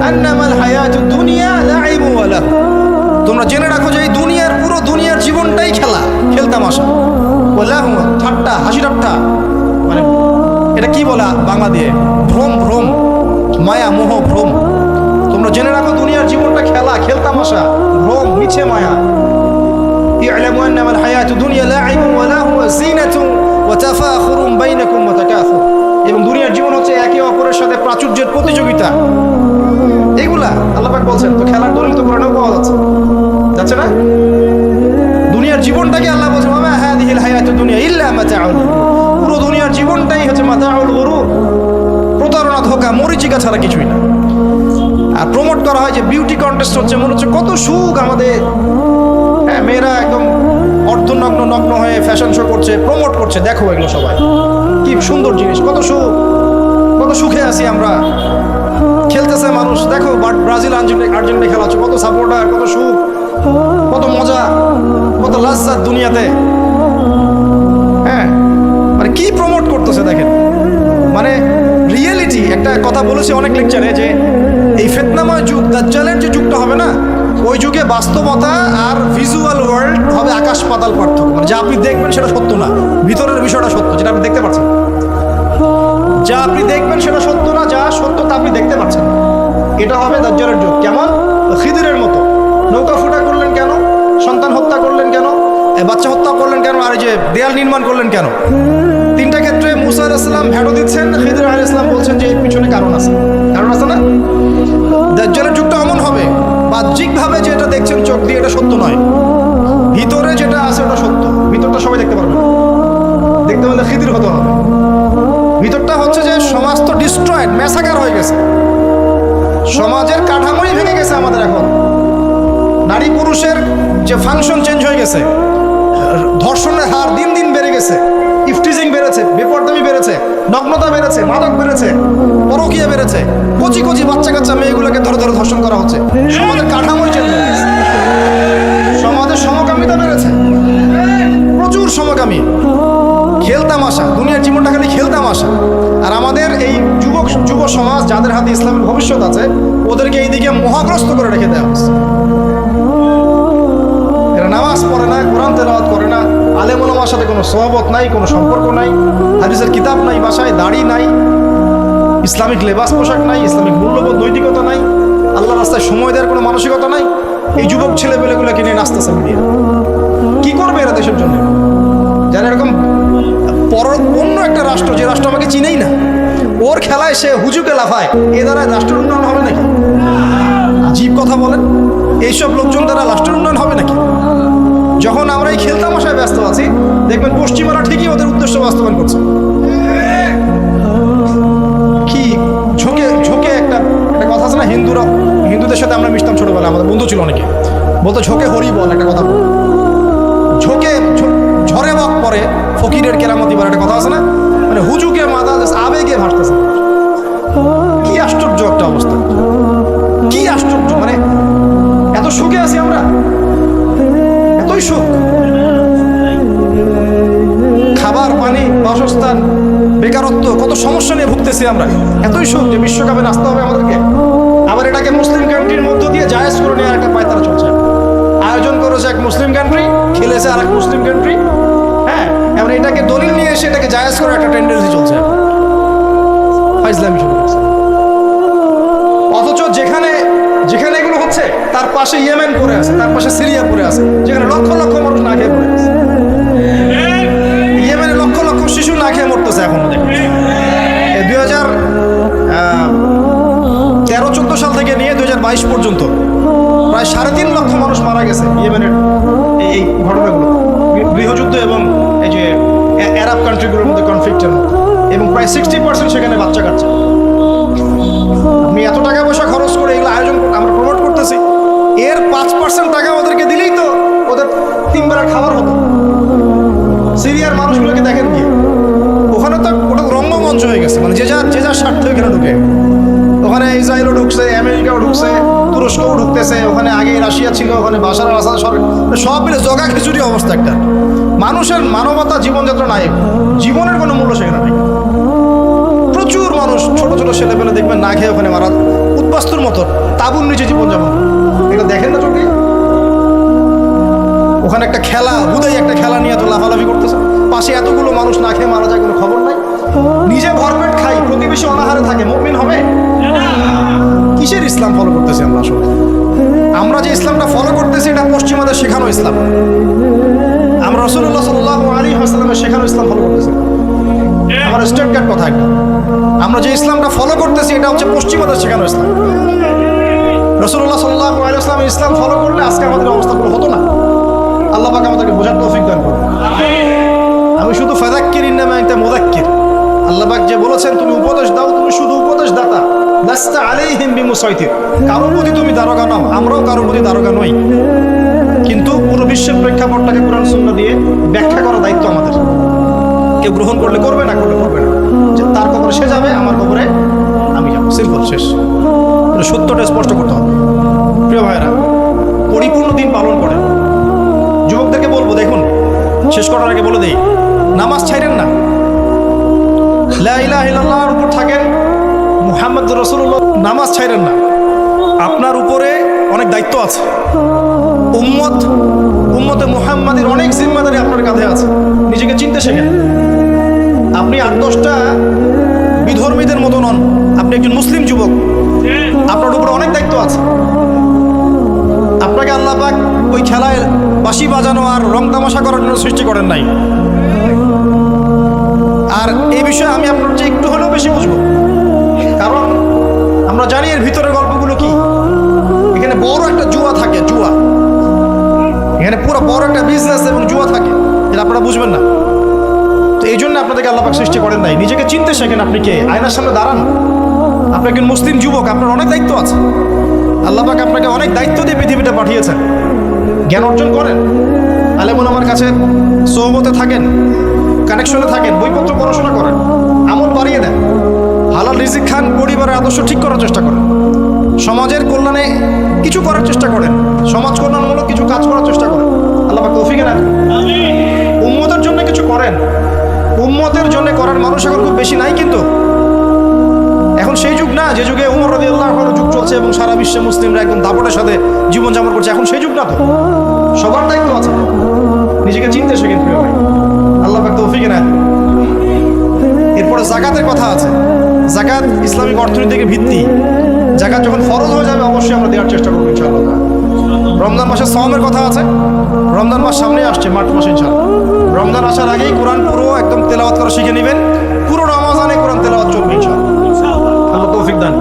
আন্নামাল হায়াতুদ দুনিয়া লাইবু ওয়া লাহু, তোমরা জেনে রাখো যে এই দুনিয়ার, পুরো দুনিয়ার জীবনটাই খেলা, খেলতামাশা, ওয়া লাহু, ঠাট্টা হাসি ঠাট্টা, মানে এটা কি বলা বাংলা দিয়ে, ভ্রম, মায়া মোহ ভ্রম। তোমরা জেনে রাখো দুনিয়ার জীবনটা খেলা, খেলতামাশা, ভ্রম, মিছে মায়া। ই'লামু আন্নামাল হায়াতুদ দুনিয়া লাইবু ওয়া লাহু ওয়া যিনাতুন ওয়া তাফাখুরুম বাইনাকুম ওয়া তাকাসুর, এবং দুনিয়ার জীবন হচ্ছে একে অপরের সাথে প্রাচুর্যের প্রতিযোগিতা। এইগুলা আল্লাহ পাক বলছেন, তো খেলার দলিল তো কোরআনেও পাওয়া যাচ্ছে না? দুনিয়ার জীবনটাকে আল্লাহ বলছেন ওমা হাযিহিল হায়াতুদ দুনিয়া ইল্লা মাতাউল গুরুর, পুরো দুনিয়ার জীবনটাই হচ্ছে মাতাউল গুরুর, প্রতারণা, ধোঁকা, মরিচিকা ছাড়া কিছুই না। আর প্রমোট করা হয় যে বিউটি কন্টেস্ট হচ্ছে, মনে হচ্ছে কত সুখ আমাদের, হ্যাঁ মেয়েরা একদম অর্ধনগ্ন নগ্ন হয়ে ফ্যাশন শো করছে, প্রমোট করছে, দেখো এগুলো সবাই কি সুন্দর জিনিস, কত সুখ, কত সুখে আছি আমরা। খেলতেছে মানুষ, দেখো ব্রাজিল আর্জেন্টিনা খেলা হচ্ছে, কত সাপোর্টার, কত সুখ, কত মজা, কত লাজ্জাত দুনিয়াতে, হ্যাঁ মানে কি প্রমোট করতেছে দেখেন। মানে রিয়েলিটি, একটা কথা বলেছি অনেক লেকচারে যে এই ফিতনাময় যুগ, দাজ্জালের যে যুগটা হবে না, ওই যুগে বাস্তবতা আর ভিজুয়াল ওয়ার্ল্ড হবে আকাশ পাতাল পার্থক্য। মানে যা আপনি দেখবেন সেটা সত্য না, ভিতরের বিষয়টা সত্য, যেটা আপনি দেখতে পাচ্ছেন। যা আপনি দেখবেন সেটা সত্য না, যা সত্য তা আপনি দেখতে পাচ্ছেন। এটা হবে দাজ্জালের যুগ। কেমন? খিদিরের মতো। নৌকা ফুটা করলেন কেন? সন্তান হত্যা করলেন কেন? বাচ্চা হত্যা করলেন কেন? আর এই যে দেয়াল নির্মাণ করলেন কেন? 3টা ক্ষেত্রে মুসা আলাইহিস সালাম ভেটো দিচ্ছেন, খিদির আলাইহিস সালাম বলছেন যে এর পিছনে কারণ আছে। কারণ আছে না? দাজ্জালের যুগটা এমন হবে, বাহ্যিকভাবে যেটা দেখছেন চোখ দিয়ে এটা সত্য নয়, ভিতরে যেটা আছে ওটা সত্য। ভিতরটা সবাই দেখতে পারবে, দেখতে হলে খিদির হতে হবে, ভিতরটা গেছে, সমাজের কাঠামোই ভেঙে গেছে আমাদের। এখন নারী পুরুষের যে ফাংশন চেঞ্জ হয়ে গেছে, ধর্ষণের হার দিন দিন বেড়ে গেছে, ইফটিজিং বেড়েছে, বেপরদামি বেড়েছে, নগ্নতা বেড়েছে, মাদক বেড়েছে, পরকীয়া বেড়েছে, কচি কচি বাচ্চা কাচ্চা মেয়েগুলোকে ধরে ধরে ধর্ষণ করা হচ্ছে। সমাজের কাঠামোই চেঞ্জ হয়ে গেছে, সমাজের সমকামিতা বেড়েছে, প্রচুর সমকামী, খেলতামাশা, দুনিয়ার জীবনটা খালি খেলতামাশা। আর আমাদের এই যুব সমাজ যাদের হাতে ইসলামের ভবিষ্যৎ আছে, ওদেরকে এইদিকে মোহাগ্রস্ত করে রেখে দেওয়া হচ্ছে। এরা নামাজ পড়ে না, কোরআন তেলাওয়াত করে না, আলেম ওলামার সাথে কোনো সহবত নাই, কোনো সম্পর্ক নাই, হাদিসের কিতাব নাই বাসায়, দাড়ি নাই, ইসলামিক লেবাস পোশাক নাই, ইসলামিক মূল্যবোধ নৈতিকতা নাই, আল্লাহ রাস্তায় সময় দেওয়ার কোনো মানসিকতা নাই। এই যুবক ছেলেপেলেগুলোকে নিয়ে নাচতেছে মিডিয়া। কি করবে এরা দেশের জন্য? যারা এরকম অন্য একটা রাষ্ট্র, যে রাষ্ট্র আমাকে চিনেই না, ওর খেলায় সে হুজুকে লাফায়, এ দ্বারা রাষ্ট্রের উন্নয়ন হবে নাকি? জীব কথা বলেন, এইসব লোকজন দ্বারা রাষ্ট্রের উন্নয়ন হবে নাকি? যখন আমরা এই খেলতামাশায় ব্যস্ত আছি, দেখবেন পশ্চিমারা ঠিকই ওদের উদ্দেশ্য বাস্তবায়ন করছে। কি ঝোঁকে ঝোঁকে একটা কথা আছে না, হিন্দুদের সাথে আমরা মিশতাম ছোটবেলায়, আমাদের বন্ধু ছিল অনেকে, বলতো ঝোঁকে হরি বল, একটা কথা বল, ঝোঁকে ঝরে বক পরে ফকিরের কেরামতি বলে একটা কথা আছে না, মানে হুজুকে মাথা আবেগে ভাসতেছে। কি আশ্চর্য একটা অবস্থা, কি আশ্চর্য! মানে এত সুখে আছি আমরা, এতই সুখ, খাবার, পানি, বাসস্থান, বেকারত্ব, কত সমস্যা নিয়ে ভুগতেছি আমরা, এতই সুখ যে বিশ্বকাপে নাচতে হবে আমাদেরকে। আবার এটাকে মুসলিম কান্ট্রির মধ্য দিয়ে জায়েজ করে নেওয়ার একটা পায়তারা চলছে। আয়োজন করেছে এক মুসলিম কান্ট্রি, খেলেছে আর এক মুসলিম কান্ট্রি। হ্যাঁ, এবার এটাকে দলিল নিয়ে এসে এটাকে জায়েজ করে একটা টেন্ডেন্সি চলছে, ফাইজলামি শুরু করছে। অথচ যেখানে যেখানে এগুলো হচ্ছে, তার পাশে ইয়েমেন পড়ে আছে, তার পাশে সিরিয়া পড়ে আছে, যেখানে লক্ষ লক্ষ মানুষ না খেয়ে পড়ে আছে। ইয়েমেনে লক্ষ লক্ষ শিশু না খেয়ে মরতেছে এখন। 2013-14 সাল থেকে নিয়ে 2022 পর্যন্ত প্রায় 3.5 লক্ষ মানুষ মারা গেছে ইয়েমেনের এই ঘটনাগুলো, গৃহযুদ্ধ এবং এই যে আরব কান্ট্রিগুলোর মধ্যে কনফ্লিক্টের মধ্যে, এবং প্রায় 60% সেখানে বাচ্চা কাচ্চা। আপনি এত টাকা পয়সা খরচ করে এগুলো আয়োজন আমরা প্রমোট করতেছি, এর 5% টাকা ওদেরকে দিলেই তো ওদের 3 বেলার খাবার হতো। সিরিয়ার মানুষগুলোকে দেখেন কি, ওখানে তো ওটা রঙ্গমঞ্চ হয়ে গেছে, মানে যে যার স্বার্থ এখানে ঢুকে। ওখানে ইসরায়েলও ঢুকছে, আমেরিকাও ঢুকছে, তুরস্কও ঢুকতেছে, ওখানে আগে রাশিয়া ছিল, ওখানে বাশার আল আসাদ সরকার, সব মিলে জগা খিচুড়ি অবস্থা একটা। মানুষের মানবতা, জীবনযাত্রা নাই, জীবনের কোনো মূল্য সেখানে নেই। প্রচুর মানুষ, ছোট ছোট ছেলেপেলে দেখবেন না খেয়ে ওখানে মারা, উদ্বাস্তুর মতো তাঁবুর নিচে জীবনযাপন। এটা দেখেন না চোখে? ওখানে একটা খেলা, হুদাই একটা খেলা নিয়ে এত লাফালাফি করতেছে, পাশে এতগুলো মানুষ না খেয়ে মারা যায়, কোনো খবর নাই। নিজে ভরপেট খাই, প্রতিবেশী অনাহারে থাকে, মুমিন হবে? কিসের ইসলাম ফলো করতেছি আমরা আসলে? আমরা যে ইসলামটা ফলো করতেছি এটা পশ্চিমাদের শেখানো ইসলাম। আমরা রাসূলুল্লাহ সাল্লাল্লাহু আলাইহি ওয়াসাল্লামের শেখানো ইসলাম ফলো করতেছি। আমার স্ট্রেট কাট কথা একটা, আমরা যে ইসলামটা ফলো করতেছি এটা হচ্ছে পশ্চিমাদের শেখানো ইসলাম। রাসূলুল্লাহ সাল্লাল্লাহু আলাইহি ওয়াসাল্লামের ইসলাম ফলো করলে আজকে আমাদের অবস্থাগুলো হতো না। আল্লাহ পাক আমাদেরকে বোঝার তৌফিক দান করুন। আমি শুধু ফাযাক্কির ইন্নামা আনতা মুযাক্কির, আল্লাহ পাক যে বলেছেন তুমি উপদেশ দাও, তুমি শুধু উপদেশ দাতা, লাস্তা আলাইহিম বিমুসাইতির, কারোর প্রতি তুমি দারোগা নাও, আমরাও কারোর প্রতি দারোগা নই। কিন্তু পুরো বিশ্বের প্রেক্ষাপটটাকে কোরআন সুন্নাহ দিয়ে ব্যাখ্যা করার দায়িত্ব আমাদের। কেউ গ্রহণ করলে করবে, না করলে করবে না। যে তার কবরে সে যাবে, আমার কবরে আমি যাবো, সিম্পল, শেষ। সত্যটা স্পষ্ট করতে হবে। প্রিয় ভাইরা, পরিপূর্ণ দিন পালন করেন। যুবকদেরকে বলবো, দেখুন শেষ করার আগে বলে দেই, নামাজ ছাইরেন না, লা ইলাহা ইল্লাল্লাহর উপর থাকেন, মুহাম্মদ রাসূলুল্লাহ, নামাজ ছাইরেন না। আপনার উপরে অনেক দায়িত্ব আছে, উম্মতে মুহাম্মাদের অনেক জিম্মাদারি আপনার কাঁধে আছে। নিজেকে চিনতে শেখেন। আপনি 8-10টা বিধর্মীদের মতো নন, আপনি একজন মুসলিম যুবক, আপনার উপরে অনেক দায়িত্ব আছে। আপনাকে আল্লাহ পাক ওই খেলায় বাঁশি বাজানো আর রং তামাশা করার জন্য সৃষ্টি করেন নাই। আর এই বিষয়ে আমি আপনার চেয়ে একটু হলেও বেশি বুঝবো, কারণ আমরা জানি এর ভিতরের গল্পগুলো কি। এখানে বড় একটা জুয়া থাকে, জুয়া, এখানে পুরো বড় একটা বিজনেস এবং জুয়া থাকে, এটা আপনারা বুঝবেন না। তো এই জন্য আপনাদেরকে আল্লাহ পাক সৃষ্টি করেন নাই। নিজেকে চিনতে শেখেন, আপনি কে, আয়নার সামনে দাঁড়ান, আপনি একজন মুসলিম যুবক, আপনার অনেক দায়িত্ব আছে। আল্লাহ পাক আপনাকে অনেক দায়িত্ব দিয়ে পৃথিবীতে পাঠিয়েছেন। জ্ঞান অর্জন করেন, আলেমুল আমার কাছে সোহবতে থাকেন, কানেকশনে থাকেন, বইপত্র পড়াশোনা করেন, আমল বাড়িয়ে দেন, হালাল রিজিক খান, পরিবারের আদর্শ ঠিক করার চেষ্টা করেন, সমাজের কল্যাণে কিছু করার চেষ্টা করেন, সমাজ কল্যাণমূলক কিছু কাজ করার চেষ্টা করেন। আল্লাহ পাক তৌফিক দেন। উম্মতের জন্য কিছু করেন। উম্মতের জন্য করার মানুষ এখন খুব বেশি নাই, কিন্তু এখন সেই যুগ না যে যুগে উমর রাদিয়াল্লাহু আনহু যুগ চলছে এবং সারা বিশ্বে মুসলিমরা একদম দাপটের সাথে জীবনযাপন করছে। এখন সেই যুগ না, তো সবার দায়িত্ব আছে, নিজেকে চিনতে শেখেন প্রিয় ভাই। আল্লাহ পাক তৌফিক দেন। এরপরে যাকাতের কথা আছে। যাকাত ইসলামিক অর্থনীতির ভিত্তি। যাকাত যখন ফরজ হয়ে যাবে অবশ্যই আমরা দেওয়ার চেষ্টা করবো ইনশাআল্লাহ। রমজান মাসে সাওমের কথা আছে। রমজান মাস সামনে আসছে, মার্চ মাসে ইনশাআল্লাহ। রমজান আসার আগেই কোরআন পুরো একদম তেলাওয়াত করা শিখে নেবেন। পুরো রমজানে কোরআন তেলাওয়াত চলবে ইনশাআল্লাহ। আল্লাহ তৌফিক দান।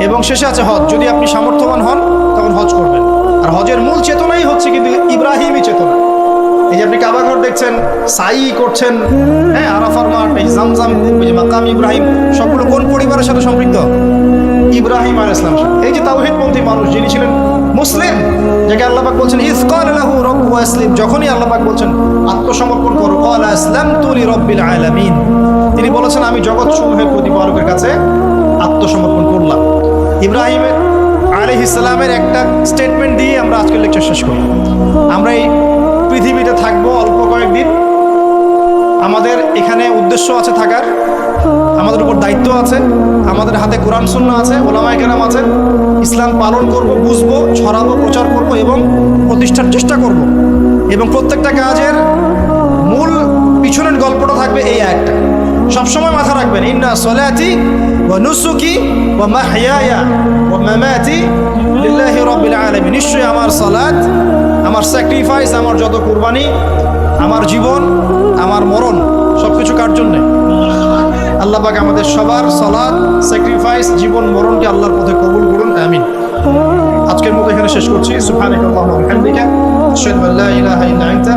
এবং শেষে আছে হজ। যদি আপনি সামর্থ্যবান হন তখন হজ করবেন। আর হজের মূল চেতনাই হচ্ছে কিন্তু ইব্রাহিমী চেতনা। এই যে আপনি কাবা ঘর দেখছেন, সাই করছেন, হ্যাঁ, আরাফার মাঠ, এই জামজাম, ওই যে মাকাম ইব্রাহিম, সবগুলো কোন পরিবারের সাথে সম্পৃক্ত? ইব্রাহিম আলাইহিস সালাম। এই যে তাওহীদপন্থী মানুষ যিনি ছিলেন মুসলিম, যাকে আল্লাহ পাক বলছেন ইয ক্বালা লাহু রাব্বুহু আসলিম, যখনই আল্লাহ পাক বলছেন আত্মসমর্পণ করো, ক্বালা আসলামতু লিরাব্বিল আলামিন, তিনি বলেছেন আমি জগৎ সমূহের প্রতিপালকের কাছে আত্মসমর্পণ করলাম। ইব্রাহিম আলাইহিস সালামের একটা স্টেটমেন্ট দিয়ে আমরা আজকের লেকচার শেষ করি। আমরা এই পৃথিবীতে থাকবো অল্প কয়েকদিন, আমাদের এখানে উদ্দেশ্য আছে থাকার, আমাদের উপর দায়িত্ব আছে, আমাদের হাতে কোরআন সুন্নাহ আছে, ওলামায়ে কেরাম আছেন, ইসলাম পালন করব, বুঝবো, ছড়াবো, প্রচার করব এবং প্রতিষ্ঠার চেষ্টা করব। এবং প্রত্যেকটা কাজের মূল পিছনের গল্পটা থাকবে এই একটা। সবসময় মাথা রাখবেন, ইন্না সলাতি ওয়া নুসুকি ওয়া মাহইয়ায়া ওয়া মামাতি লিল্লাহি রাব্বিল আলামিন, নিশ্চয়ই আমার সালাত, আমার স্যাক্রিফাইস, আমার যত কুরবানি, আমার জীবন, আমার মরণ, সবকিছু কার জন্যে? আল্লাহ পাক আমাদের সবার সালাত, স্যাক্রিফাইস, জীবন মরণকে আল্লাহর পথে কবুল করুন, আমিন। আজকের মতো এখানে শেষ করছি। সুবহানাকাল্লাহুম্মা ওয়া বিহামদিকা আশহাদু আল্লা ইলাহা ইল্লা আনতা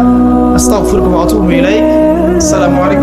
আস্তাগফিরুকা ওয়া আতুবু ইলাইক। আসসালামু আলাইকুম।